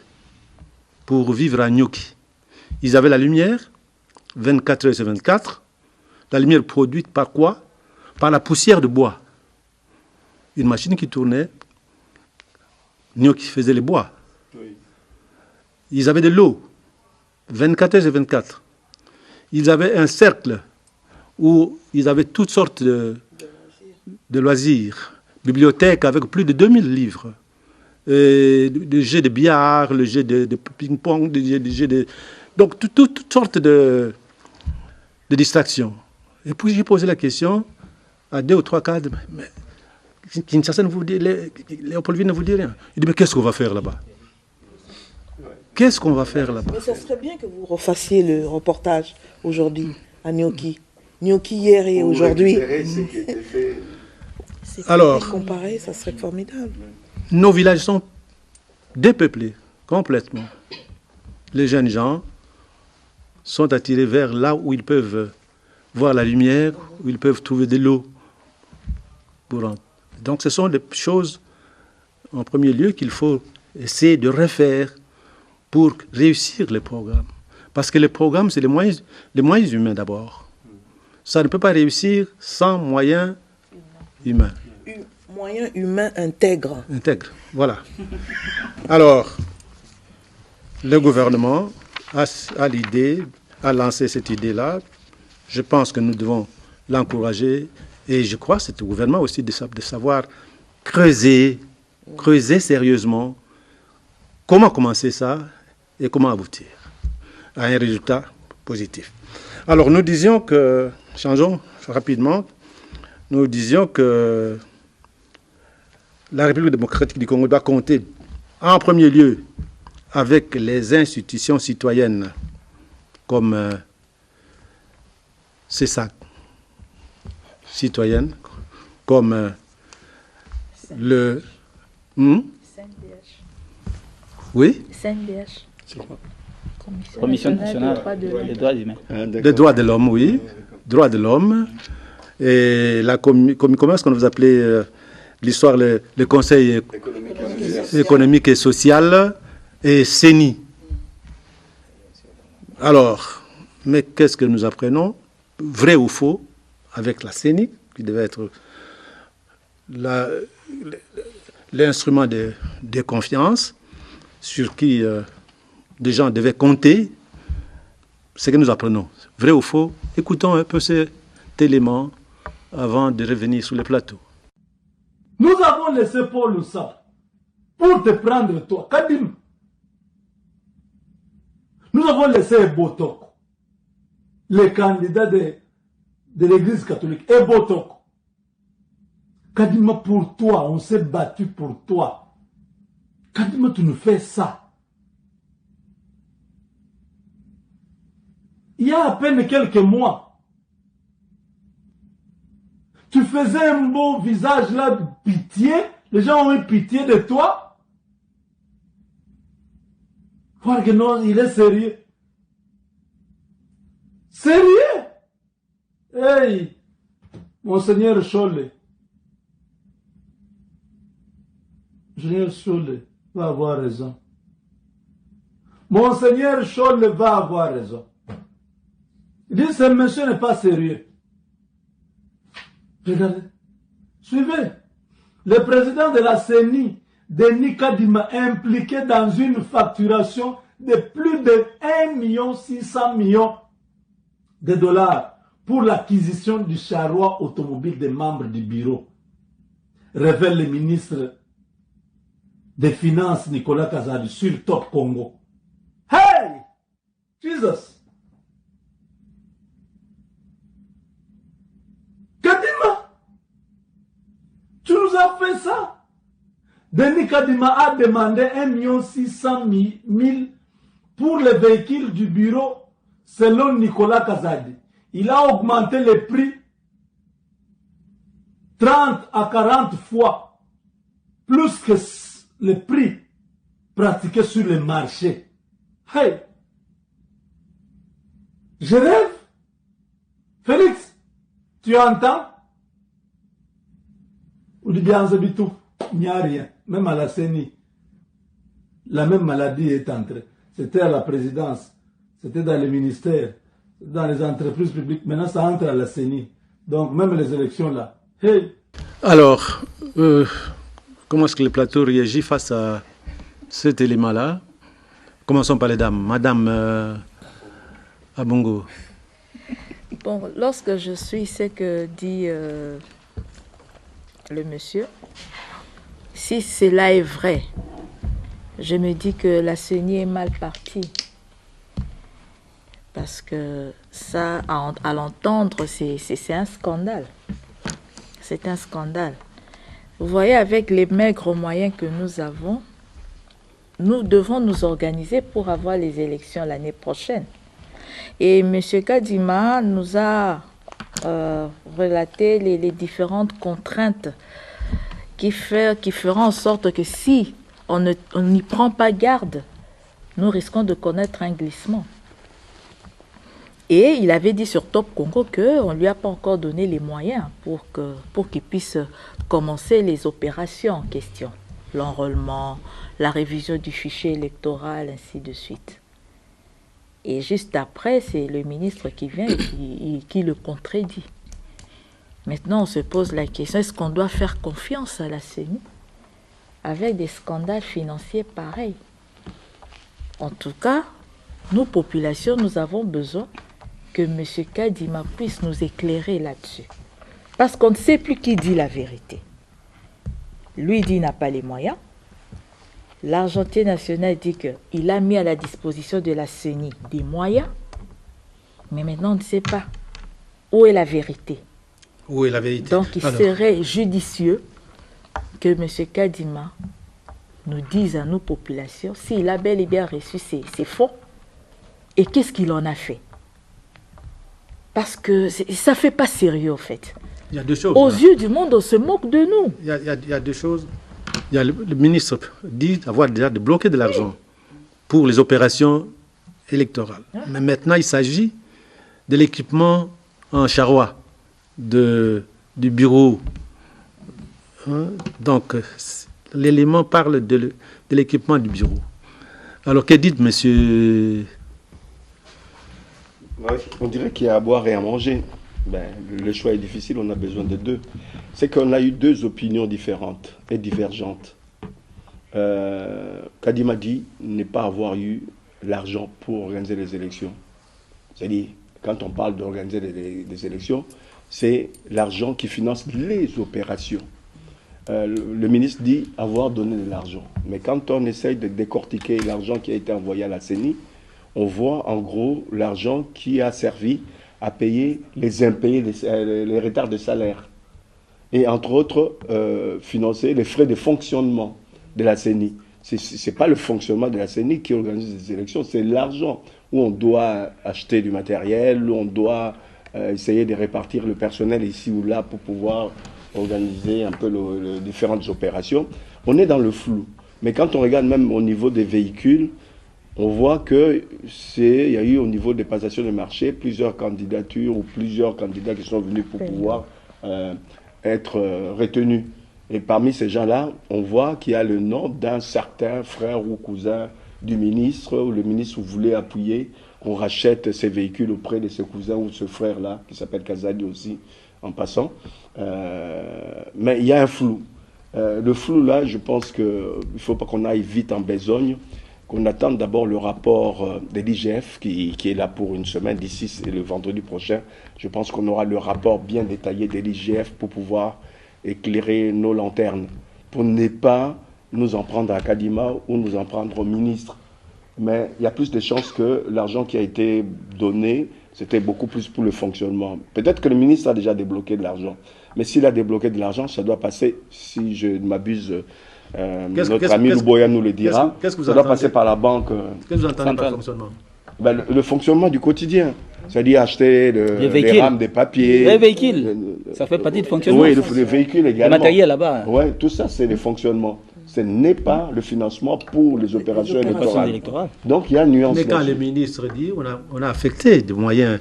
pour vivre à Nyoki. Ils avaient la lumière, 24 heures sur 24. La lumière produite par quoi? Par la poussière de bois. Une machine qui tournait, Nyoki faisait les bois. Ils avaient de l'eau, 24 heures sur 24. Ils avaient un cercle où ils avaient toutes sortes de loisirs. Bibliothèque avec plus de 2000 livres. Le jeu de billard, le jeu de ping-pong, le jeu de... Donc, toutes sortes de distractions. Et puis, j'ai posé la question à 2 ou 3 cadres. Mais Kinshasa ne vous dit, Léopoldville ne vous dit rien. Il dit, mais qu'est-ce qu'on va faire là-bas? Qu'est-ce qu'on va faire là-bas? Mais ça serait bien que vous refassiez le reportage aujourd'hui à Nyoki. Nyoki hier et aujourd'hui. Alors, Comparer, ça serait formidable. nos villages sont dépeuplés complètement. Les jeunes gens sont attirés vers là où ils peuvent voir la lumière, où ils peuvent trouver de l'eau. Donc ce sont des choses, en premier lieu, qu'il faut essayer de refaire pour réussir les programmes. Parce que les programmes, c'est les moyens humains d'abord. ça ne peut pas réussir sans moyens humains. Moyens humains intègres. Intègres, voilà. Alors, le gouvernement a l'idée, a lancé cette idée-là. Je pense que nous devons l'encourager. Et je crois que c'est au gouvernement aussi de savoir creuser sérieusement comment commencer ça et comment aboutir à un résultat positif. Alors nous disions que, changeons rapidement, nous disions que la République démocratique du Congo doit compter en premier lieu avec les institutions citoyennes comme CESAC, citoyenne, comme le... CNDH. Oui? CNDH. Commission nationale des droits humains. Des droits de l'homme, oui. Droits de l'homme. Et la comment est-ce qu'on vous appelez l'histoire, le Conseil économique et social et CENI. Alors, mais qu'est-ce que nous apprenons? Vrai ou faux, avec la CENI, qui devait être l'instrument de confiance sur qui des gens devaient compter, ce que nous apprenons. Vrai ou faux? Écoutons un peu cet élément avant de revenir sur le plateau. Nous avons laissé Paul Loussa pour te prendre toi, Kadim. Nous avons laissé Ebotok, le candidat de l'église catholique, Ebotok. Kadima, pour toi, on s'est battu pour toi. Kadima, tu nous fais ça. Il y a à peine quelques mois, tu faisais un beau visage là de pitié, les gens ont eu pitié de toi. Voir que non, il est sérieux. Sérieux? Hey, Monseigneur Cholle. Monseigneur Cholle va avoir raison. Monseigneur Cholle va avoir raison. Il dit, ce monsieur n'est pas sérieux. Regardez. Suivez. Le président de la CENI, Denis Kadima, est impliqué dans une facturation de plus de 1,6 million de dollars pour l'acquisition du charroi automobile des membres du bureau. Révèle le ministre des Finances, Nicolas Kazadi, sur Top Congo. Hey! Jesus! Kadima, tu nous as fait ça. Denis Kadima a demandé 1,6 million pour les véhicules du bureau selon Nicolas Kazadi. Il a augmenté les prix 30 à 40 fois plus que le prix pratiqué sur le marché. Hey! Je rêve. Félix, tu entends? Ou du bien, il n'y a rien. Même à la CENI, la même maladie est entrée. C'était à la présidence, c'était dans les ministères, dans les entreprises publiques. Maintenant, ça entre à la CENI. Donc, même les élections là. Hey! Alors, comment est-ce que le plateau réagit face à cet élément-là? Commençons par les dames. Madame Abongo. Bon, lorsque je suis ce que dit le monsieur, si cela est vrai, je me dis que la CENI est mal partie. Parce que ça, à l'entendre, c'est un scandale. C'est un scandale. Vous voyez, avec les maigres moyens que nous avons, nous devons nous organiser pour avoir les élections l'année prochaine. Et M. Kadima nous a relaté les différentes contraintes qui feront en sorte que si on n'y prend pas garde, nous risquons de connaître un glissement. Et il avait dit sur Top Congo qu'on ne lui a pas encore donné les moyens pour qu'il puisse commencer les opérations en question. L'enrôlement, la révision du fichier électoral, ainsi de suite. Et juste après, c'est le ministre qui vient et qui le contredit. Maintenant, on se pose la question, est-ce qu'on doit faire confiance à la CENI avec des scandales financiers pareils? En tout cas, nous, populations, nous avons besoin que M. Kadima puisse nous éclairer là-dessus. Parce qu'on ne sait plus qui dit la vérité. Lui dit qu'il n'a pas les moyens. L'Argentin national dit qu'il a mis à la disposition de la CENI des moyens. Mais maintenant, on ne sait pas où est la vérité. Où est la vérité? Donc, il serait judicieux que M. Kadima nous dise à nos populations s'il a bel et bien reçu ces fonds et qu'est-ce qu'il en a fait. Parce que ça ne fait pas sérieux, en fait. Il y a deux choses. Aux yeux du monde, on se moque de nous. Il y a deux choses. Il y a le ministre dit avoir déjà bloqué de l'argent pour les opérations électorales. Mais maintenant, il s'agit de l'équipement en charroi du bureau. Donc, l'élément parle de l'équipement du bureau. Alors, que dites, monsieur? On dirait qu'il y a à boire et à manger. Ben, le choix est difficile, on a besoin de deux. C'est qu'on a eu deux opinions différentes et divergentes. Kadima dit ne pas avoir eu l'argent pour organiser les élections. C'est-à-dire, quand on parle d'organiser des élections, c'est l'argent qui finance les opérations. Le ministre dit avoir donné de l'argent. Mais quand on essaye de décortiquer l'argent qui a été envoyé à la CENI, on voit en gros l'argent qui a servi à payer les impayés, les retards de salaire. Et entre autres, financer les frais de fonctionnement de la CENI. Ce n'est pas le fonctionnement de la CENI qui organise les élections, c'est l'argent où on doit acheter du matériel, où on doit essayer de répartir le personnel ici ou là pour pouvoir organiser un peu les différentes opérations. On est dans le flou. Mais quand on regarde même au niveau des véhicules, on voit qu'il y a eu au niveau des passations de marché plusieurs candidatures ou plusieurs candidats qui sont venus pour pouvoir être retenus. Et parmi ces gens-là, on voit qu'il y a le nom d'un certain frère ou cousin du ministre, où le ministre voulait appuyer qu'on rachète ces véhicules auprès de ce cousin ou ce frère-là, qui s'appelle Kazadi aussi, en passant. Mais il y a un flou. Le flou, là, je pense qu'il ne faut pas qu'on aille vite en besogne, qu'on attende d'abord le rapport de l'IGF qui est là pour une semaine, d'ici le vendredi prochain. Je pense qu'on aura le rapport bien détaillé de l'IGF pour pouvoir éclairer nos lanternes, pour ne pas nous en prendre à Kadima ou nous en prendre au ministre. Mais il y a plus de chances que l'argent qui a été donné, c'était beaucoup plus pour le fonctionnement. Peut-être que le ministre a déjà débloqué de l'argent. Mais s'il a débloqué de l'argent, ça doit passer, si je ne m'abuse, notre ami Louboya nous le dira, ça doit passer par la banque. Qu'est-ce que vous entendez par fonctionnement? Ben, le fonctionnement du quotidien. C'est-à-dire acheter les rames des papiers. Les véhicules, ça fait partie du fonctionnement. Oui, les véhicules également. Le matériel là-bas. Oui, tout ça, c'est le fonctionnement. Ce n'est pas le financement pour les opérations électorales. Donc, il y a une nuance. Mais quand le ministre dit on a affecté des moyens.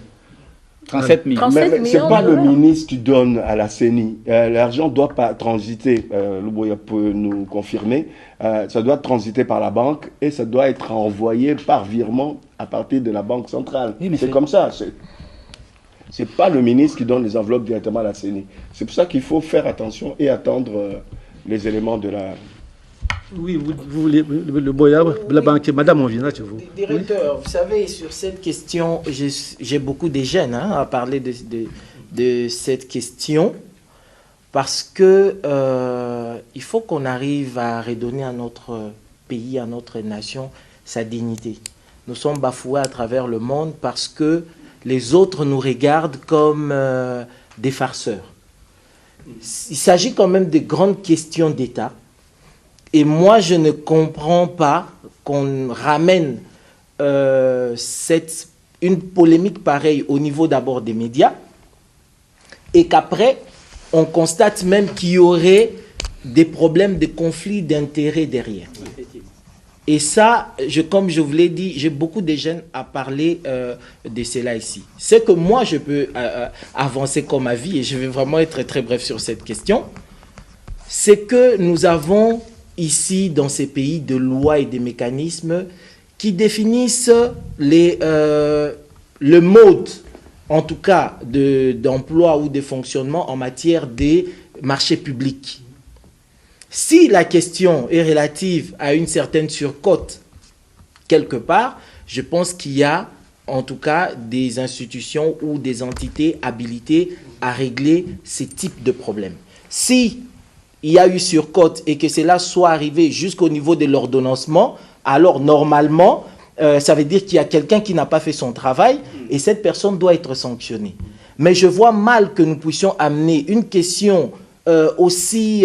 37 millions. Mais ce n'est pas le ministre qui donne à la CENI. L'argent ne doit pas transiter, Louboya peut nous confirmer, ça doit transiter par la banque et ça doit être envoyé par virement à partir de la banque centrale. Oui, c'est comme ça. Ce n'est pas le ministre qui donne les enveloppes directement à la CENI. C'est pour ça qu'il faut faire attention et attendre les éléments de la... Oui, vous voulez le Boya, la banque, madame, on vient là chez vous. Directeur, vous savez, sur cette question, j'ai beaucoup de gêne à parler de cette question parce que il faut qu'on arrive à redonner à notre pays, à notre nation, sa dignité. Nous sommes bafoués à travers le monde parce que les autres nous regardent comme des farceurs. Il s'agit quand même de grandes questions d'État. Et moi, je ne comprends pas qu'on ramène une polémique pareille au niveau d'abord des médias et qu'après, on constate même qu'il y aurait des problèmes de conflits d'intérêts derrière. Et ça, comme je vous l'ai dit, j'ai beaucoup de jeunes à parler de cela ici. Ce que moi, je peux avancer comme avis, et je vais vraiment être très bref sur cette question, c'est que nous avons ici, dans ces pays, de lois et des mécanismes qui qui définissent le mode, en tout cas, d'emploi ou de fonctionnement en matière des marchés publics. Si la question est relative à une certaine surcote quelque part, je pense qu'il y a en tout cas des institutions ou des entités habilitées à régler ces types de problèmes. Si il y a eu surcote et que cela soit arrivé jusqu'au niveau de l'ordonnancement, alors normalement, ça veut dire qu'il y a quelqu'un qui n'a pas fait son travail et cette personne doit être sanctionnée. Mais je vois mal que nous puissions amener une question aussi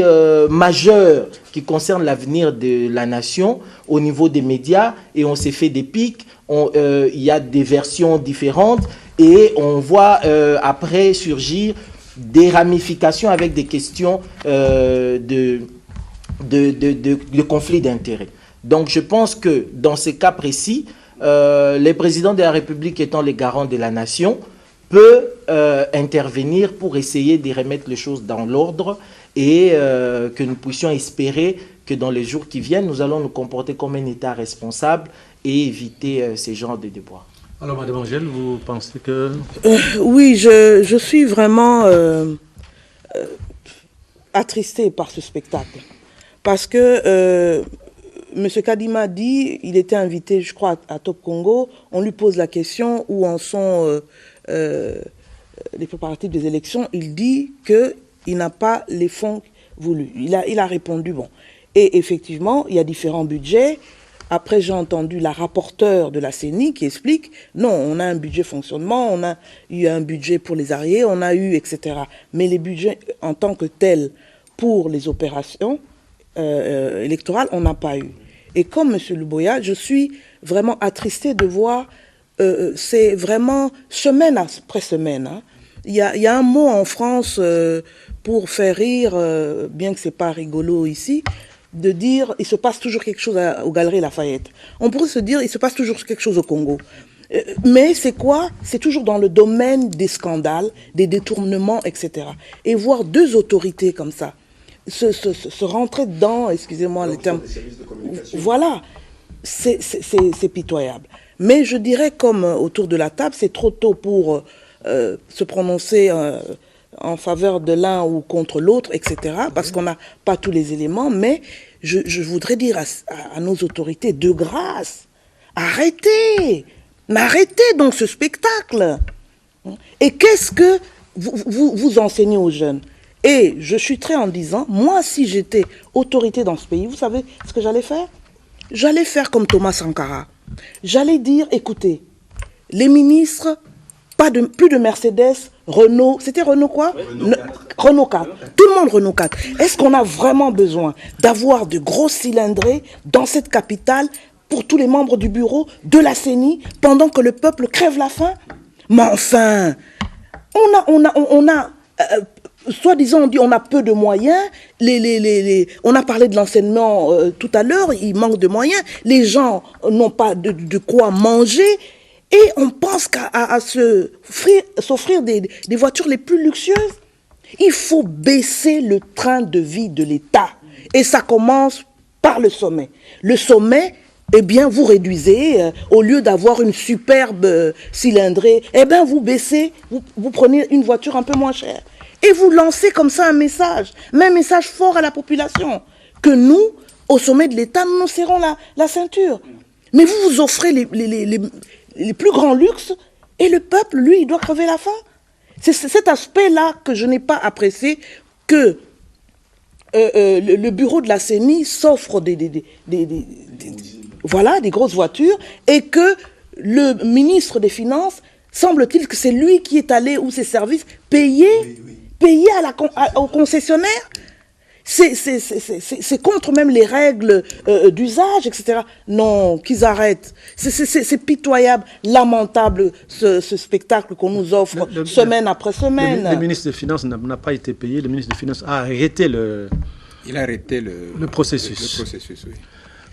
majeure qui concerne l'avenir de la nation au niveau des médias et on s'est fait des pics, il y a des versions différentes et on voit après surgir des ramifications avec des questions de conflit d'intérêts. Donc je pense que dans ces cas précis, les présidents de la République étant les garants de la nation, peut intervenir pour essayer de remettre les choses dans l'ordre et que nous puissions espérer que dans les jours qui viennent, nous allons nous comporter comme un État responsable et éviter ces genres de déboires. Alors, Madame Angèle, vous pensez que... Oui, je suis vraiment attristée par ce spectacle. Parce que M. Kadima dit, il était invité, je crois, à Top Congo, on lui pose la question où en sont les préparatifs des élections, il dit qu'il n'a pas les fonds voulus. Il a répondu, bon. Et effectivement, il y a différents budgets. Après, j'ai entendu la rapporteure de la CENI qui explique, non, on a un budget fonctionnement, on a eu un budget pour les arriérés, on a eu, etc. Mais les budgets en tant que tels pour les opérations électorales, on n'a pas eu. Et comme M. Luboya, je suis vraiment attristée de voir, c'est vraiment semaine après semaine. Hein. Il y a un mot en France pour faire rire, bien que ce n'est pas rigolo ici, de dire il se passe toujours quelque chose aux Galeries Lafayette. On pourrait se dire il se passe toujours quelque chose au Congo. Mais c'est quoi? C'est toujours dans le domaine des scandales, des détournements, etc. Et voir deux autorités comme ça, se rentrer dedans, excusez-moi le terme, voilà, c'est pitoyable. Mais je dirais comme autour de la table, c'est trop tôt pour se prononcer en faveur de l'un ou contre l'autre, etc., parce qu'on n'a pas tous les éléments, mais je voudrais dire à nos autorités, de grâce, arrêtez donc ce spectacle. Et qu'est-ce que vous enseignez aux jeunes? Et je suis très en disant, moi, si j'étais autorité dans ce pays, vous savez ce que j'allais faire? J'allais faire comme Thomas Sankara. J'allais dire, écoutez, les ministres, plus de Mercedes, Renault, c'était Renault quoi? Renault 4. Tout le monde Renault 4. Est-ce qu'on a vraiment besoin d'avoir de gros cylindrés dans cette capitale pour tous les membres du bureau de la CENI pendant que le peuple crève la faim? Mais enfin, on a soi-disant, on dit on a peu de moyens, on a parlé de l'enseignement tout à l'heure, il manque de moyens, les gens n'ont pas de quoi manger, et on pense qu'à s'offrir des voitures les plus luxueuses. Il faut baisser le train de vie de l'État, et ça commence par le sommet. Le sommet, eh bien, vous réduisez, au lieu d'avoir une superbe cylindrée, eh bien, vous baissez, vous prenez une voiture un peu moins chère. Et vous lancez comme ça un message fort à la population, que nous, au sommet de l'État, nous serrons la ceinture. Mais vous vous offrez les plus grands luxes, et le peuple, lui, il doit crever la faim. C'est cet aspect-là que je n'ai pas apprécié, que le bureau de la CENI s'offre des grosses voitures, et que le ministre des Finances, semble-t-il que c'est lui qui est allé, ou ses services, payer au concessionnaire. C'est contre même les règles d'usage, etc. Non, qu'ils arrêtent. C'est pitoyable, lamentable, ce spectacle qu'on nous offre semaine après semaine. Le ministre des Finances n'a pas été payé. Le ministre des Finances a arrêté le processus. Le processus, oui.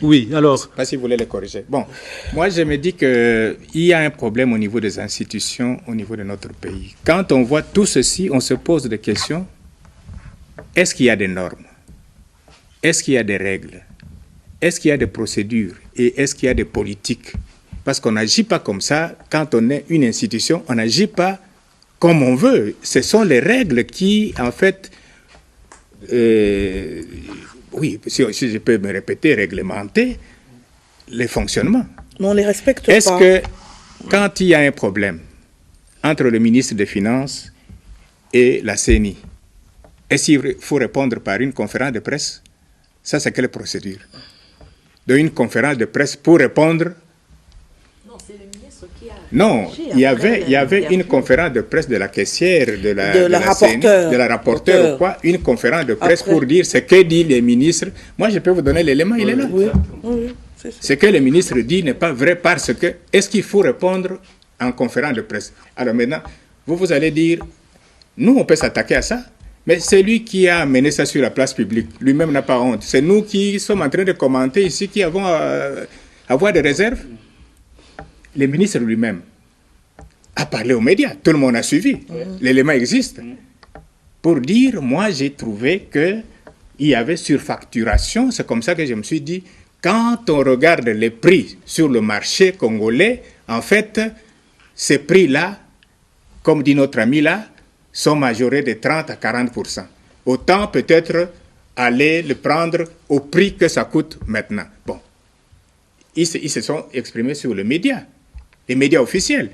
Oui, alors... Je ne sais pas si vous voulez le corriger. Bon, moi je me dis qu'il y a un problème au niveau des institutions, au niveau de notre pays. Quand on voit tout ceci, on se pose des questions. Est-ce qu'il y a des normes? Est-ce qu'il y a des règles? Est-ce qu'il y a des procédures? et est-ce qu'il y a des politiques? Parce qu'on n'agit pas comme ça. Quand on est une institution, on n'agit pas comme on veut. Ce sont les règles qui, en fait, oui, si je peux me répéter, réglementer les fonctionnements. Mais on ne les respecte pas. Est-ce que, quand il y a un problème entre le ministre des Finances et la CENI, est-ce qu'il faut répondre par une conférence de presse? Ça, c'est quelle procédure? De une conférence de presse pour répondre? Non, c'est le ministre qui a... Non, il y avait une conférence de presse de la caissière, de la rapporteure, CENI, de la rapporteure ou quoi, une conférence de presse pour dire ce que dit les ministres. Moi, je peux vous donner l'élément, il est là. Oui, ce que le ministre dit n'est pas vrai parce que, est-ce qu'il faut répondre en conférence de presse? Alors maintenant, vous allez dire, nous, on peut s'attaquer à ça, mais c'est lui qui a amené ça sur la place publique. Lui-même n'a pas honte. C'est nous qui sommes en train de commenter ici, qui avons avoir des réserves. Le ministre lui-même a parlé aux médias. Tout le monde a suivi. L'élément existe. Pour dire, moi, j'ai trouvé qu'il y avait surfacturation. C'est comme ça que je me suis dit, quand on regarde les prix sur le marché congolais, en fait, ces prix-là, comme dit notre ami là, sont majorés de 30 à 40%. Autant peut-être aller le prendre au prix que ça coûte maintenant. Bon, ils se sont exprimés sur les médias officiels.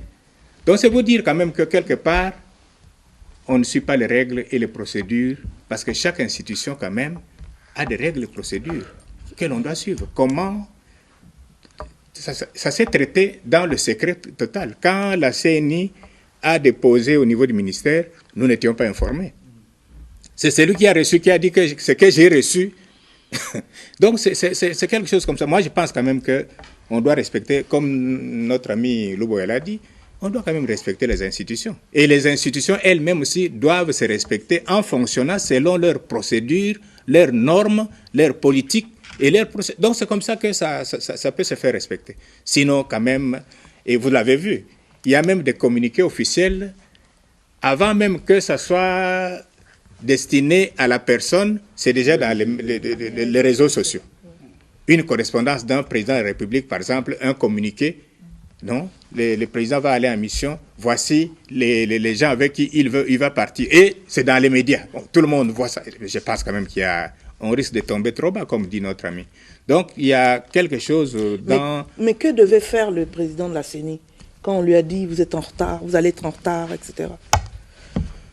Donc c'est vous dire quand même que quelque part, on ne suit pas les règles et les procédures, parce que chaque institution quand même a des règles et procédures que l'on doit suivre. Comment ça s'est traité dans le secret total. Quand la CNI a déposé au niveau du ministère, nous n'étions pas informés. C'est celui qui a reçu, qui a dit que ce que j'ai reçu. Donc c'est quelque chose comme ça. Moi je pense quand même qu'on doit respecter, comme notre ami Louboya l'a dit, on doit quand même respecter les institutions. Et les institutions elles-mêmes aussi doivent se respecter en fonctionnant selon leurs procédures, leurs normes, leurs politiques. Donc c'est comme ça que ça peut se faire respecter. Sinon quand même, et vous l'avez vu, il y a même des communiqués officiels, avant même que ça soit destiné à la personne, c'est déjà dans les réseaux sociaux. Une correspondance d'un président de la République, par exemple, un communiqué, non, le président va aller en mission, voici les gens avec qui il va partir. Et c'est dans les médias. Bon, tout le monde voit ça. Je pense quand même on risque de tomber trop bas, comme dit notre ami. Donc, il y a quelque chose dans... Mais que devait faire le président de la CENI quand on lui a dit, vous êtes en retard, vous allez être en retard, etc.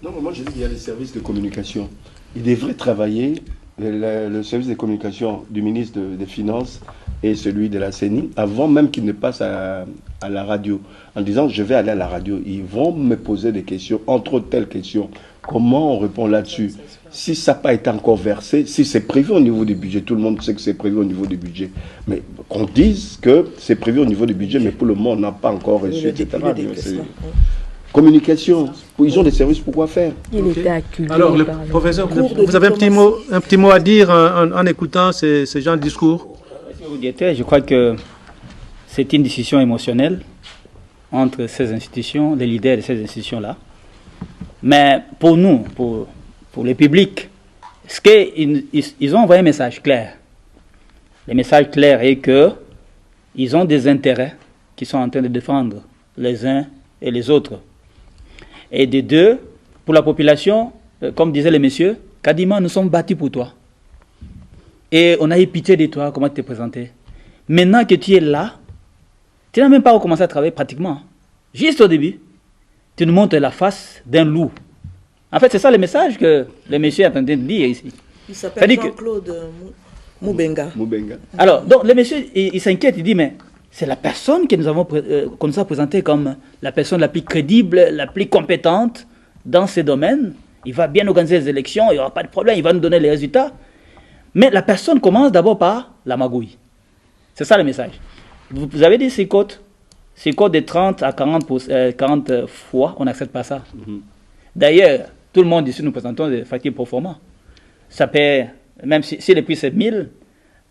Non, moi je dis qu'il y a les services de communication. Il devrait travailler, le service de communication du ministre des Finances et celui de la CENI, avant même qu'il ne passe à la radio, en disant, je vais aller à la radio. Ils vont me poser des questions, entre autres telles questions. Comment on répond là-dessus? Si ça n'a pas été encore versé, si c'est prévu au niveau du budget, tout le monde sait que c'est prévu au niveau du budget, mais qu'on dise que c'est prévu au niveau du budget, mais pour le moment, on n'a pas encore reçu, etc. Communication, ils ont des services, pourquoi faire? Il était acculé. Alors, le professeur, vous avez un petit mot à dire en écoutant ces gens de discours? Je crois que c'est une décision émotionnelle entre ces institutions, les leaders de ces institutions-là. Mais pour nous, pour le public, ils ont envoyé un message clair. Le message clair est qu'ils ont des intérêts qu'ils sont en train de défendre les uns et les autres. Et de deux, pour la population, comme disait le monsieur, Kadima, nous sommes battus pour toi. Et on a eu pitié de toi, comment tu t'es présenté. Maintenant que tu es là, tu n'as même pas recommencé à travailler pratiquement. Juste au début, tu nous montres la face d'un loup. En fait, c'est ça le message que le monsieur est en train de dire ici. Il s'appelle Jean-Claude Moubenga. Alors, donc le monsieur, il s'inquiète, il dit, mais c'est la personne que qu'on nous a présentée comme la personne la plus crédible, la plus compétente dans ces domaines. Il va bien organiser les élections, il n'y aura pas de problème, il va nous donner les résultats. Mais la personne commence d'abord par la magouille. C'est ça le message. Vous avez dit ces cotes de 30 à 40 fois, on n'accepte pas ça. D'ailleurs, tout le monde ici, nous présentons des factures pro forma. Ça paie, même si le prix c'est 1000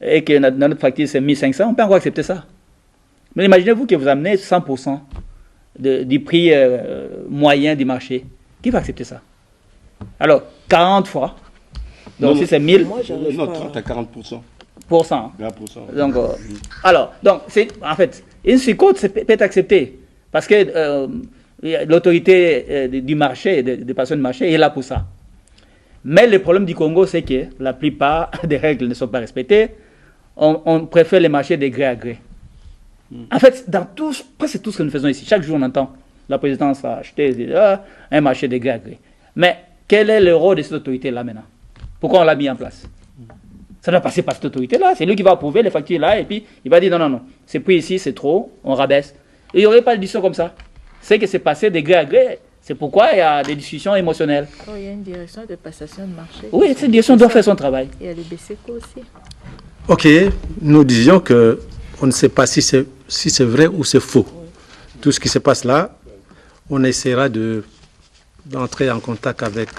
et que notre facture c'est 1500, on peut encore accepter ça. Mais imaginez-vous que vous amenez 100% du prix moyen du marché. Qui va accepter ça? Alors, 40 fois. Donc si c'est 1000... Non, 30 à 40%. Donc, alors, donc, en fait, une psychote peut être acceptée parce que l'autorité du marché, des personnes du marché est là pour ça. Mais le problème du Congo, c'est que la plupart des règles ne sont pas respectées. On préfère les marchés de gré à gré. En fait, dans presque tout ce que nous faisons ici, chaque jour on entend la présidence a acheté un marché de gré à gré. Mais quel est le rôle de cette autorité-là maintenant? Pourquoi on l'a mis en place? Ça doit passer par cette autorité-là. C'est lui qui va approuver les factures là et puis il va dire non, c'est plus ici, c'est trop, on rabaisse. Et il n'y aurait pas de discussion comme ça. C'est que c'est passé de gré à gré. C'est pourquoi il y a des discussions émotionnelles. Oh, il y a une direction de passation de marché. Oui, cette direction doit faire son travail. Il y a les BCECO aussi. Ok, nous disions que on ne sait pas si c'est vrai ou c'est faux. Tout ce qui se passe là, on essaiera d'entrer en contact avec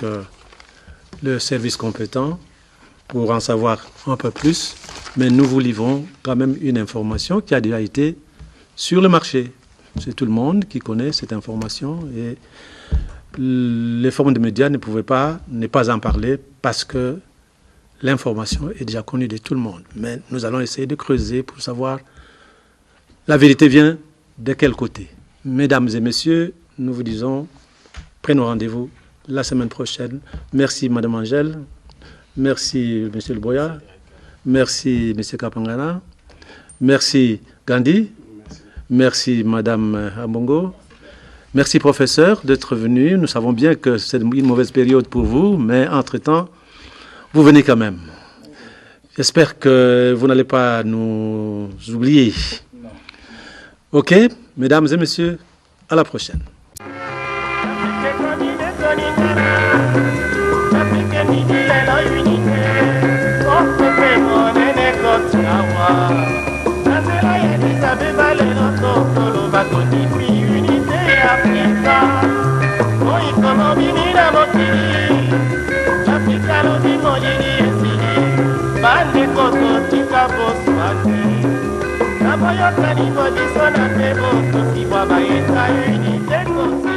le service compétent pour en savoir un peu plus, mais nous vous livrons quand même une information qui a déjà été sur le marché. C'est tout le monde qui connaît cette information et les formes de médias ne pouvaient pas en parler parce que l'information est déjà connue de tout le monde. Mais nous allons essayer de creuser pour savoir la vérité vient de quel côté. Mesdames et messieurs, nous vous disons, prenons rendez-vous la semaine prochaine. Merci Madame Angèle, merci Monsieur Le Boya, merci Monsieur Kapangana, merci Gandhi, merci Madame Ambongo, merci professeur d'être venu. Nous savons bien que c'est une mauvaise période pour vous, mais entre-temps, vous venez quand même. J'espère que vous n'allez pas nous oublier. Ok, mesdames et messieurs, à la prochaine. Namoyo kani bodiso na tebo, tuki baba yeta unité.